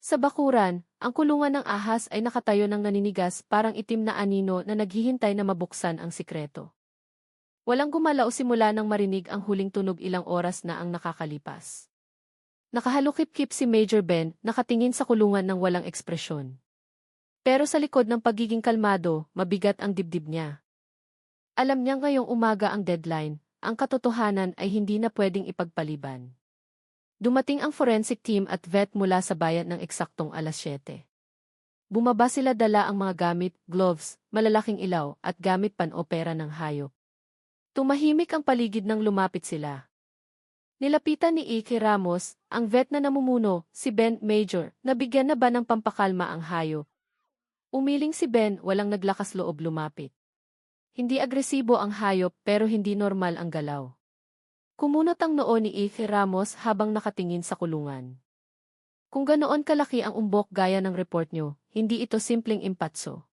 Sa bakuran, ang kulungan ng ahas ay nakatayo ng naninigas parang itim na anino na naghihintay na mabuksan ang sikreto. Walang gumalaw simula nang marinig ang huling tunog ilang oras na ang nakakalipas. Nakahalukip-kip si Major Ben, nakatingin sa kulungan ng walang ekspresyon. Pero sa likod ng pagiging kalmado, mabigat ang dibdib niya. Alam niya ngayong umaga ang deadline, ang katotohanan ay hindi na pwedeng ipagpaliban. Dumating ang forensic team at vet mula sa bayan ng eksaktong alas 7. Bumaba sila dala ang mga gamit, gloves, malalaking ilaw, at gamit pan-opera ng hayop. Tumahimik ang paligid nang lumapit sila. Nilapitan ni Ike Ramos, ang vet na namumuno, si Ben Major, nabigyan na ba ng pampakalma ang hayop? Umiling si Ben, walang naglakas loob lumapit. Hindi agresibo ang hayop pero hindi normal ang galaw. Kumunot ang noo ni Ike Ramos habang nakatingin sa kulungan. Kung ganoon kalaki ang umbok gaya ng report nyo, hindi ito simpleng impatso.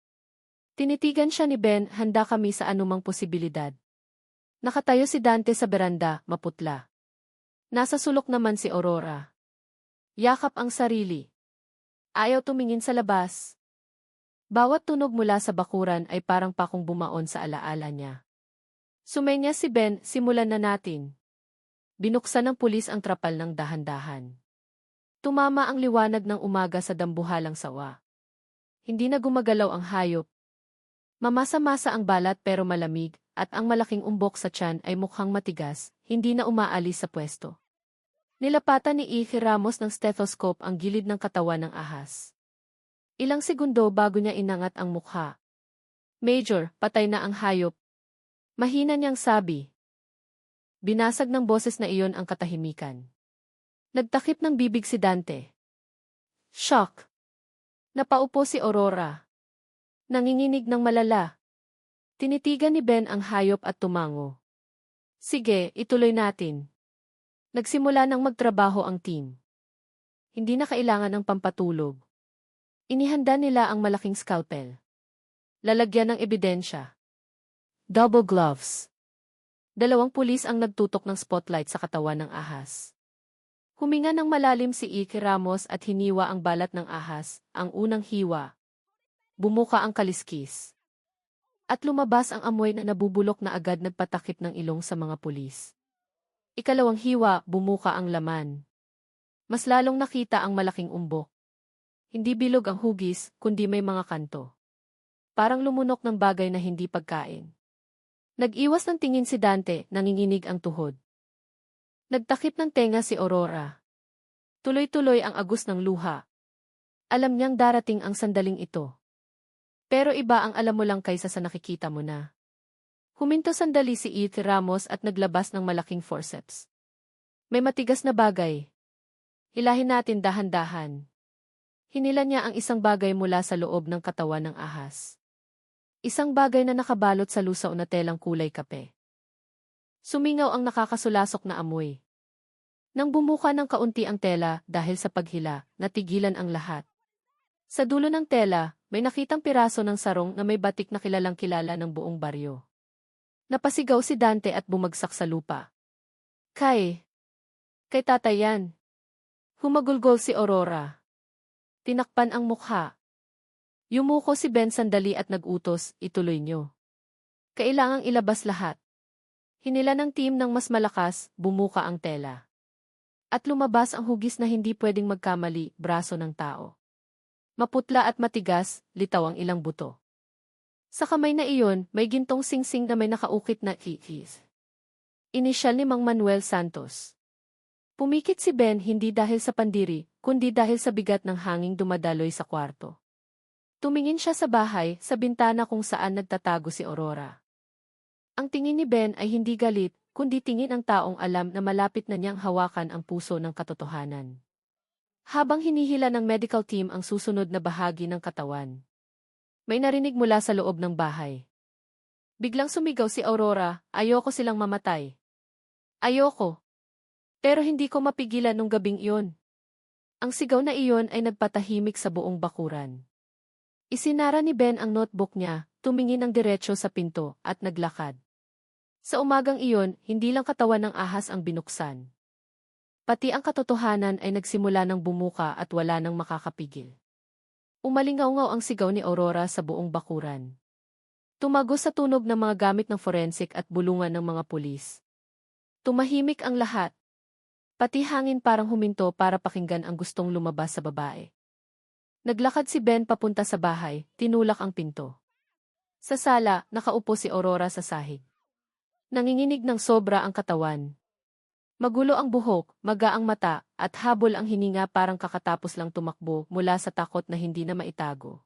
Tinitigan siya ni Ben, handa kami sa anumang posibilidad. Nakatayo si Dante sa beranda, maputla. Nasa sulok naman si Aurora. Yakap ang sarili. Ayaw tumingin sa labas. Bawat tunog mula sa bakuran ay parang pakong bumaon sa alaala niya. Sumenya si Ben, simulan na natin. Binuksan ng pulis ang trapal ng dahan-dahan. Tumama ang liwanag ng umaga sa dambuhalang sawa. Hindi na gumagalaw ang hayop. Mamasa-masa ang balat pero malamig, at ang malaking umbok sa tiyan ay mukhang matigas, hindi na umaalis sa pwesto. Nilapatan ni Ike Ramos ng stethoscope ang gilid ng katawan ng ahas. Ilang segundo bago niya inangat ang mukha. Major, patay na ang hayop. Mahina niyang sabi. Binasag ng boses na iyon ang katahimikan. Nagtakip ng bibig si Dante. Shock. Napaupo si Aurora. Nanginginig ng malala. Tinitigan ni Ben ang hayop at tumango. Sige, ituloy natin. Nagsimula nang magtrabaho ang team. Hindi na kailangan ng pampatulog. Inihanda nila ang malaking scalpel. Lalagyan ng ebidensya. Double gloves. 2 pulis ang nagtutok ng spotlight sa katawan ng ahas. Huminga ng malalim si Ike Ramos at hiniwa ang balat ng ahas, ang unang hiwa. Bumuka ang kaliskis. At lumabas ang amoy na nabubulok na agad nagpatakip ng ilong sa mga pulis. Ikalawang hiwa, bumuka ang laman. Mas lalong nakita ang malaking umbok. Hindi bilog ang hugis, kundi may mga kanto. Parang lumunok ng bagay na hindi pagkain. Nag-iwas ng tingin si Dante, nanginginig ang tuhod. Nagtakip ng tenga si Aurora. Tuloy-tuloy ang agos ng luha. Alam niyang darating ang sandaling ito. Pero iba ang alam mo lang kaysa sa nakikita mo na. Huminto sandali si Ike Ramos at naglabas ng malaking forceps. May matigas na bagay. Hilahin natin dahan-dahan. Hinila niya ang isang bagay mula sa loob ng katawan ng ahas. Isang bagay na nakabalot sa lusaw na telang kulay kape. Sumingaw ang nakakasulasok na amoy. Nang bumuka ng kaunti ang tela dahil sa paghila, natigilan ang lahat. Sa dulo ng tela, may nakitang piraso ng sarong na may batik na kilalang kilala ng buong baryo. Napasigaw si Dante at bumagsak sa lupa. Kay tatay yan. Humagulgol si Aurora. Tinakpan ang mukha. Yumuko si Ben sandali at nagutos, ituloy nyo. Kailangang ilabas lahat. Hinila ng team ng mas malakas, bumuka ang tela. At lumabas ang hugis na hindi pwedeng magkamali, braso ng tao. Maputla at matigas, litaw ang ilang buto. Sa kamay na iyon, may gintong singsing na may nakaukit na Keith. Inisyal ni Mang Manuel Santos. Pumikit si Ben hindi dahil sa pandiri, kundi dahil sa bigat ng hanging dumadaloy sa kwarto. Tumingin siya sa bahay, sa bintana kung saan nagtatago si Aurora. Ang tingin ni Ben ay hindi galit, kundi tingin ang taong alam na malapit na niyang hawakan ang puso ng katotohanan. Habang hinihila ng medical team ang susunod na bahagi ng katawan, may narinig mula sa loob ng bahay. Biglang sumigaw si Aurora, "Ayoko silang mamatay. Ayoko." Pero hindi ko mapigilan nung gabing iyon. Ang sigaw na iyon ay nagpatahimik sa buong bakuran. Isinara ni Ben ang notebook niya, tumingin ng diretsyo sa pinto, at naglakad. Sa umagang iyon, hindi lang katawan ng ahas ang binuksan. Pati ang katotohanan ay nagsimula ng bumuka at wala nang makakapigil. Umalingaw-ngaw ang sigaw ni Aurora sa buong bakuran. Tumagos sa tunog ng mga gamit ng forensic at bulungan ng mga pulis. Tumahimik ang lahat. Pati hangin parang huminto para pakinggan ang gustong lumabas sa babae. Naglakad si Ben papunta sa bahay, tinulak ang pinto. Sa sala, nakaupo si Aurora sa sahig. Nanginginig ng sobra ang katawan. Magulo ang buhok, maga ang mata, at habol ang hininga parang kakatapos lang tumakbo mula sa takot na hindi na maitago.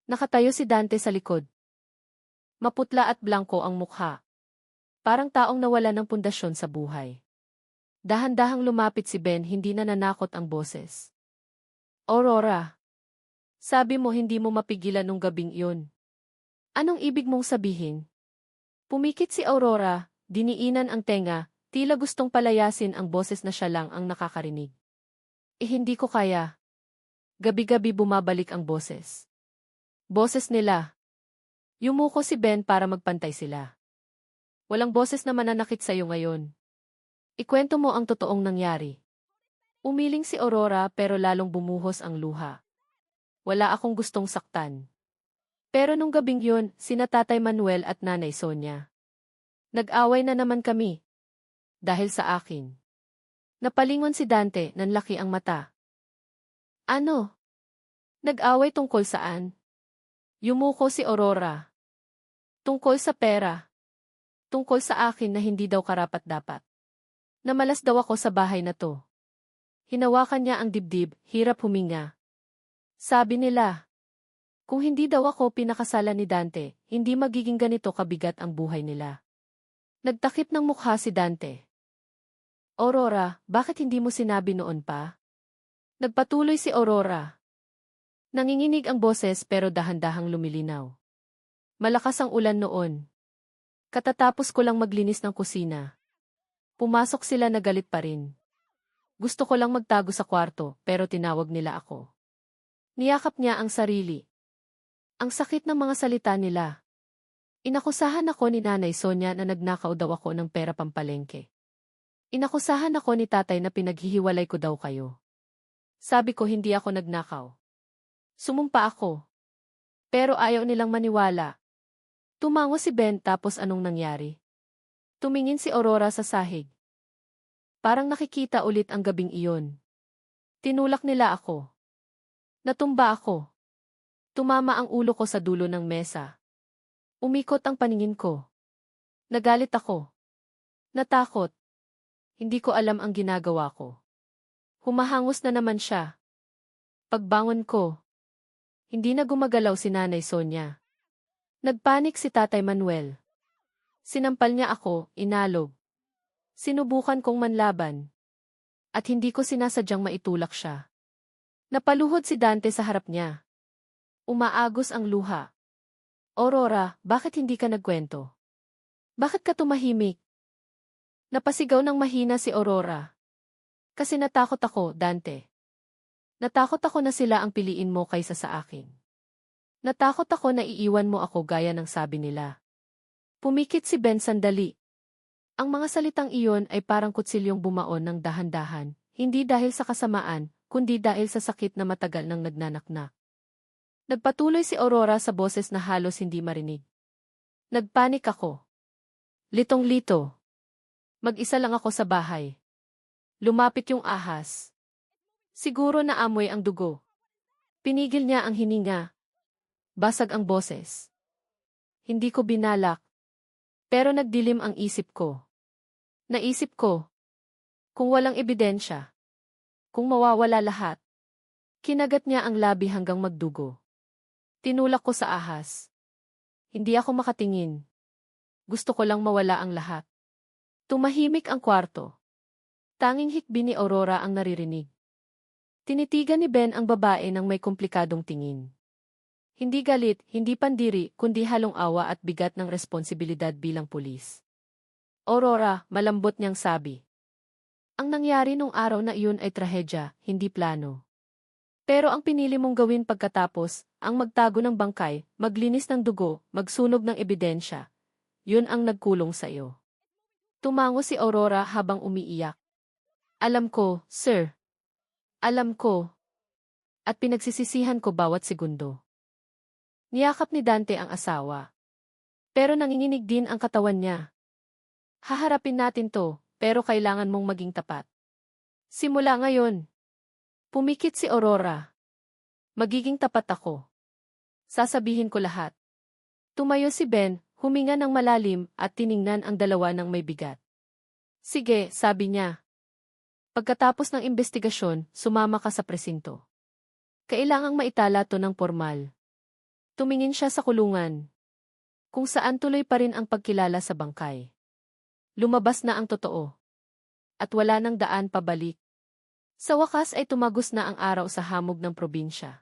Nakatayo si Dante sa likod. Maputla at blangko ang mukha. Parang taong nawala ng pundasyon sa buhay. Dahan-dahang lumapit si Ben, hindi na nanakot ang boses. "Aurora, sabi mo hindi mo mapigilan nung gabing iyon. Anong ibig mong sabihin?" Pumikit si Aurora, diniinan ang tenga, tila gustong palayasin ang boses na siya lang ang nakakarinig. Hindi ko kaya." Gabi-gabi bumabalik ang boses. Boses nila. Yumuko si Ben para magpantay sila. "Walang boses na mananakit sa'yo ngayon. Ikwento mo ang totoong nangyari." Umiling si Aurora pero lalong bumuhos ang luha. "Wala akong gustong saktan. Pero nung gabing yun, sina Tatay Manuel at Nanay Sonia. Nag-away na naman kami. Dahil sa akin." Napalingon si Dante, nanlaki ang mata. "Ano? Nag-away tungkol saan?" Yumuko si Aurora. "Tungkol sa pera. Tungkol sa akin na hindi daw karapat-dapat. Namalas daw ako sa bahay na to." Hinawakan niya ang dibdib, hirap huminga. Sabi nila, kung hindi daw ako pinakasalan ni Dante, hindi magiging ganito kabigat ang buhay nila. Nagtakip ng mukha si Dante. "Aurora, bakit hindi mo sinabi noon pa?" Nagpatuloy si Aurora. Nanginginig ang boses pero dahan-dahang lumilinaw. "Malakas ang ulan noon. Katatapos ko lang maglinis ng kusina. Pumasok sila na galit pa rin. Gusto ko lang magtago sa kwarto pero tinawag nila ako." Niyakap niya ang sarili. Ang sakit ng mga salita nila. "Inakusahan ako ni Nanay Sonia na nagnakaw daw ako ng pera pampalengke. Inakusahan ako ni Tatay na pinaghihiwalay ko daw kayo. Sabi ko hindi ako nagnakaw. Sumumpa ako. Pero ayaw nilang maniwala." Tumango si Ben, tapos anong nangyari? Tumingin si Aurora sa sahig. Parang nakikita ulit ang gabing iyon. Tinulak nila ako. Natumba ako. Tumama ang ulo ko sa dulo ng mesa. Umikot ang paningin ko. Nagalit ako. Natakot. Hindi ko alam ang ginagawa ko. Humahangos na naman siya. Pagbangon ko, hindi na gumagalaw si Nanay Sonia. Nagpanik si Tatay Manuel. Sinampal niya ako, inalog. Sinubukan kong manlaban. At hindi ko sinasadyang maitulak siya. Napaluhod si Dante sa harap niya. Umaagos ang luha. "Aurora, bakit hindi ka nagkwento? Bakit ka tumahimik?" Napasigaw ng mahina si Aurora. "Kasi natakot ako, Dante. Natakot ako na sila ang piliin mo kaysa sa akin. Natakot ako na iiwan mo ako gaya ng sabi nila." Pumikit si Ben sandali. Ang mga salitang iyon ay parang kutsilyong bumaon ng dahan-dahan, hindi dahil sa kasamaan, kundi dahil sa sakit na matagal nang nagnanaknak. Nagpatuloy si Aurora sa boses na halos hindi marinig. "Nagpanik ako. Litong-lito. Mag-isa lang ako sa bahay. Lumapit yung ahas. Siguro naamoy ang dugo. Pinigil niya ang hininga. Basag ang boses. Hindi ko binalak. Pero nagdilim ang isip ko. Naisip ko, kung walang ebidensya, kung mawawala lahat." Kinagat niya ang labi hanggang magdugo. Tinulak ko sa ahas. Hindi ako makatingin. Gusto ko lang mawala ang lahat. Tumahimik ang kwarto. Tanging hikbi ni Aurora ang naririnig. Tinitigan ni Ben ang babae ng may komplikadong tingin. Hindi galit, hindi pandiri, kundi halong awa at bigat ng responsibilidad bilang pulis. Aurora, malambot niyang sabi. Ang nangyari nung araw na iyon ay trahedya, hindi plano. Pero ang pinili mong gawin pagkatapos, ang magtago ng bangkay, maglinis ng dugo, magsunog ng ebidensya, yun ang nagkulong sa iyo. Tumango si Aurora habang umiiyak. Alam ko, sir. Alam ko. At pinagsisisihan ko bawat segundo. Niyakap ni Dante ang asawa. Pero nanginginig din ang katawan niya. Haharapin natin to, pero kailangan mong maging tapat. Simula ngayon. Pumikit si Aurora. Magiging tapat ako. Sasabihin ko lahat. Tumayo si Ben, huminga ng malalim at tiningnan ang dalawa ng may bigat. Sige, sabi niya. Pagkatapos ng investigasyon, sumama ka sa presinto. Kailangang maitala to ng formal. Tumingin siya sa kulungan. Kung saan tuloy pa rin ang pagkilala sa bangkay. Lumabas na ang totoo. At wala nang daan pabalik. Sa wakas ay tumagos na ang araw sa hamog ng probinsya.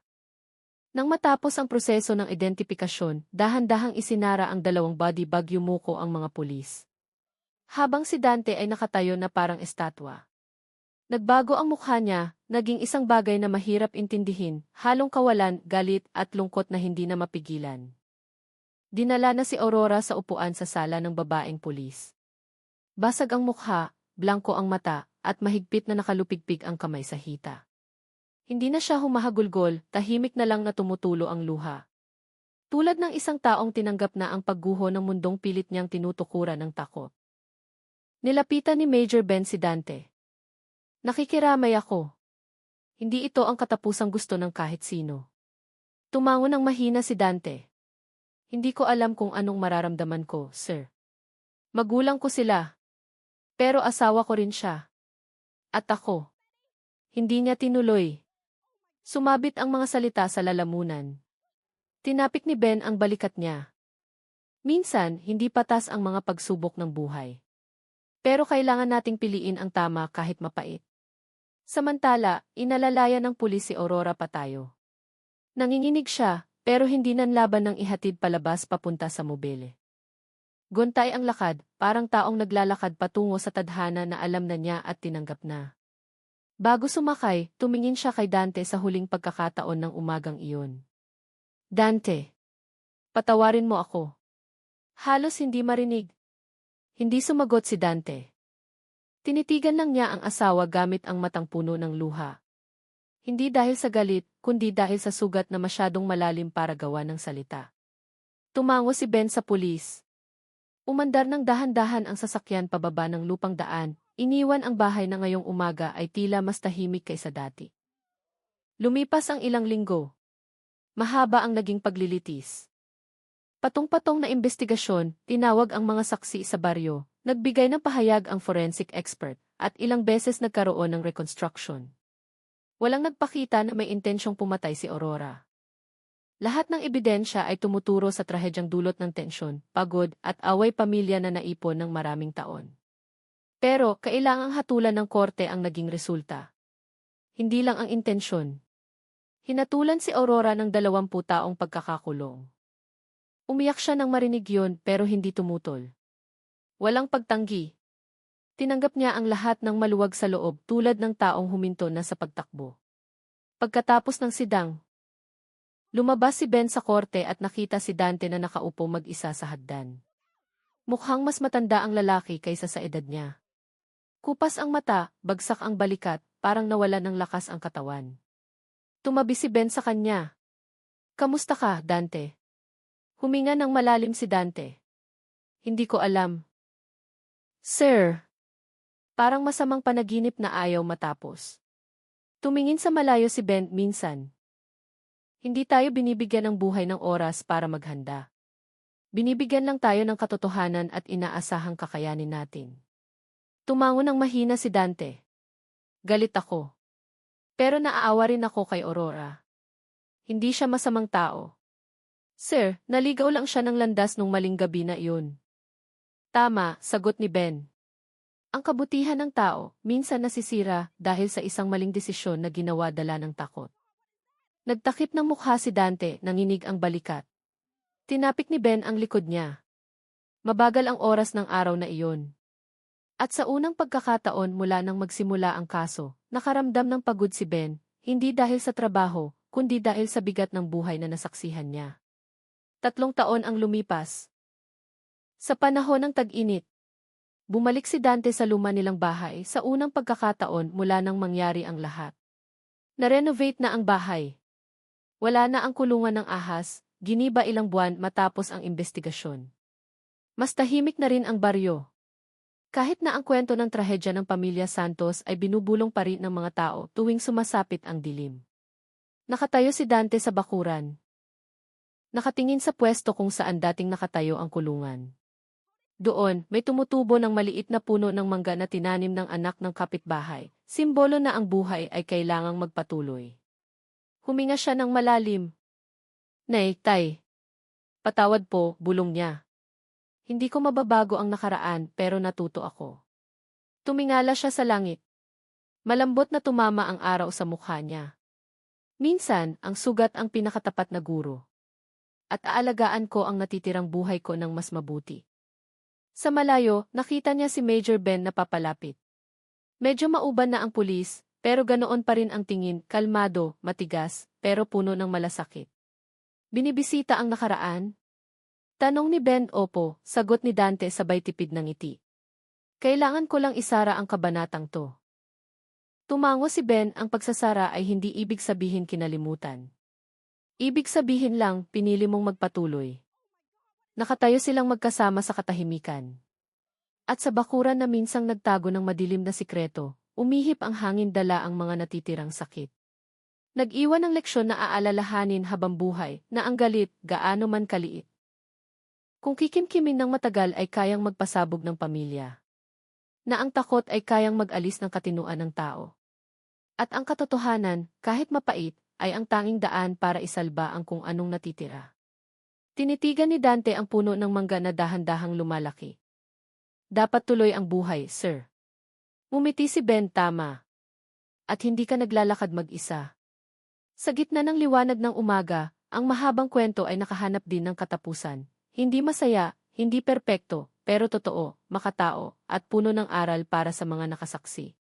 Nang matapos ang proseso ng identifikasyon, dahan-dahang isinara ang dalawang body bag yumuko ang mga pulis. Habang si Dante ay nakatayo na parang estatwa. Nagbago ang mukha niya, naging isang bagay na mahirap intindihin, halong kawalan, galit at lungkot na hindi na mapigilan. Dinala na si Aurora sa upuan sa sala ng babaeng pulis. Basag ang mukha, blanko ang mata, at mahigpit na nakalupigpig ang kamay sa hita. Hindi na siya humahagulgol, tahimik na lang na tumutulo ang luha. Tulad ng isang taong tinanggap na ang pagguho ng mundong pilit niyang tinutukuran ng takot. Nilapitan ni Major Ben si Dante. Nakikiramay ako. Hindi ito ang katapusang gusto ng kahit sino. Tumango ng mahina si Dante. Hindi ko alam kung anong mararamdaman ko, sir. Magulang ko sila. Pero asawa ko rin siya. At ako. Hindi niya tinuloy. Sumabit ang mga salita sa lalamunan. Tinapik ni Ben ang balikat niya. Minsan, hindi patas ang mga pagsubok ng buhay. Pero kailangan nating piliin ang tama kahit mapait. Samantala, inalalaya ng pulis si Aurora Patayo. Nanginginig siya, pero hindi nanlaban ng ihatid palabas papunta sa mobile. Gontay ang lakad, parang taong naglalakad patungo sa tadhana na alam na niya at tinanggap na. Bago sumakay, tumingin siya kay Dante sa huling pagkakataon ng umagang iyon. Dante, patawarin mo ako. Halos hindi marinig. Hindi sumagot si Dante. Tinitigan lang niya ang asawa gamit ang matang puno ng luha. Hindi dahil sa galit, kundi dahil sa sugat na masyadong malalim para gawa ng salita. Tumango si Ben sa pulis. Umandar ng dahan-dahan ang sasakyan pababa ng lupang daan, iniwan ang bahay na ngayong umaga ay tila mas tahimik kaysa dati. Lumipas ang ilang linggo. Mahaba ang naging paglilitis. Patong-patong na investigasyon, tinawag ang mga saksi sa baryo, nagbigay ng pahayag ang forensic expert, at ilang beses nagkaroon ng reconstruction. Walang nagpakita na may intensyong pumatay si Aurora. Lahat ng ebidensya ay tumuturo sa trahedyang dulot ng tensyon, pagod, at away pamilya na naipon ng maraming taon. Pero, kailangang hatulan ng korte ang naging resulta. Hindi lang ang intensyon. Hinatulan si Aurora ng 20 taong pagkakakulong. Umiyak siya nang marinig yun pero hindi tumutol. Walang pagtanggi. Tinanggap niya ang lahat ng maluwag sa loob tulad ng taong huminto na sa pagtakbo. Pagkatapos ng sidang, lumabas si Ben sa korte at nakita si Dante na nakaupo mag-isa sa hagdan. Mukhang mas matanda ang lalaki kaysa sa edad niya. Kupas ang mata, bagsak ang balikat, parang nawala ng lakas ang katawan. Tumabi si Ben sa kanya. Kamusta ka, Dante? Huminga ng malalim si Dante. Hindi ko alam. Sir. Parang masamang panaginip na ayaw matapos. Tumingin sa malayo si Ben minsan. Hindi tayo binibigyan ng buhay ng oras para maghanda. Binibigyan lang tayo ng katotohanan at inaasahang kakayanin natin. Tumango ng mahina si Dante. Galit ako. Pero naaawa rin ako kay Aurora. Hindi siya masamang tao. Sir, naligaw lang siya ng landas nung maling gabi na iyon. Tama, sagot ni Ben. Ang kabutihan ng tao, minsan nasisira dahil sa isang maling desisyon na ginawa dala ng takot. Nagtakip ng mukha si Dante, nanginig ang balikat. Tinapik ni Ben ang likod niya. Mabagal ang oras ng araw na iyon. At sa unang pagkakataon mula nang magsimula ang kaso, nakaramdam ng pagod si Ben, hindi dahil sa trabaho, kundi dahil sa bigat ng buhay na nasaksihan niya. 3 taon ang lumipas. Sa panahon ng tag-init, bumalik si Dante sa luma nilang bahay sa unang pagkakataon mula nang mangyari ang lahat. Na-renovate na ang bahay. Wala na ang kulungan ng ahas, giniba ilang buwan matapos ang investigasyon. Mas tahimik na rin ang baryo. Kahit na ang kwento ng trahedya ng pamilya Santos ay binubulong pa rin ng mga tao tuwing sumasapit ang dilim. Nakatayo si Dante sa bakuran. Nakatingin sa pwesto kung saan dating nakatayo ang kulungan. Doon, may tumutubo ng maliit na puno ng mangga na tinanim ng anak ng kapitbahay, simbolo na ang buhay ay kailangang magpatuloy. Huminga siya ng malalim. Nay, tay. Patawad po, bulong niya. Hindi ko mababago ang nakaraan pero natuto ako. Tumingala siya sa langit. Malambot na tumama ang araw sa mukha niya. Minsan, ang sugat ang pinakatapat na guro. At aalagaan ko ang natitirang buhay ko ng mas mabuti. Sa malayo, nakita niya si Major Ben na papalapit. Medyo mauban na ang pulis, pero ganoon pa rin ang tingin, kalmado, matigas, pero puno ng malasakit. Binibisita ang nakaraan? Tanong ni Ben. Opo, sagot ni Dante sabay tipid ng ngiti. Kailangan ko lang isara ang kabanatang to. Tumango si Ben. Ang pagsasara ay hindi ibig sabihin kinalimutan. Ibig sabihin lang, pinili mong magpatuloy. Nakatayo silang magkasama sa katahimikan. At sa bakuran na minsang nagtago ng madilim na sikreto, umihip ang hangin dala ang mga natitirang sakit. Nag-iwan ng leksyon na aalalahanin habang buhay, na ang galit, gaano man kaliit. Kung kikimkimin ng matagal ay kayang magpasabog ng pamilya. Na ang takot ay kayang mag-alis ng katinuan ng tao. At ang katotohanan, kahit mapait, ay ang tanging daan para isalba ang kung anong natitira. Tinitigan ni Dante ang puno ng mangga na dahan-dahang lumalaki. Dapat tuloy ang buhay, sir. Ngumiti si Ben. Tama. At hindi ka naglalakad mag-isa. Sa gitna ng liwanag ng umaga, ang mahabang kwento ay nakahanap din ng katapusan. Hindi masaya, hindi perpekto, pero totoo, makatao, at puno ng aral para sa mga nakasaksi.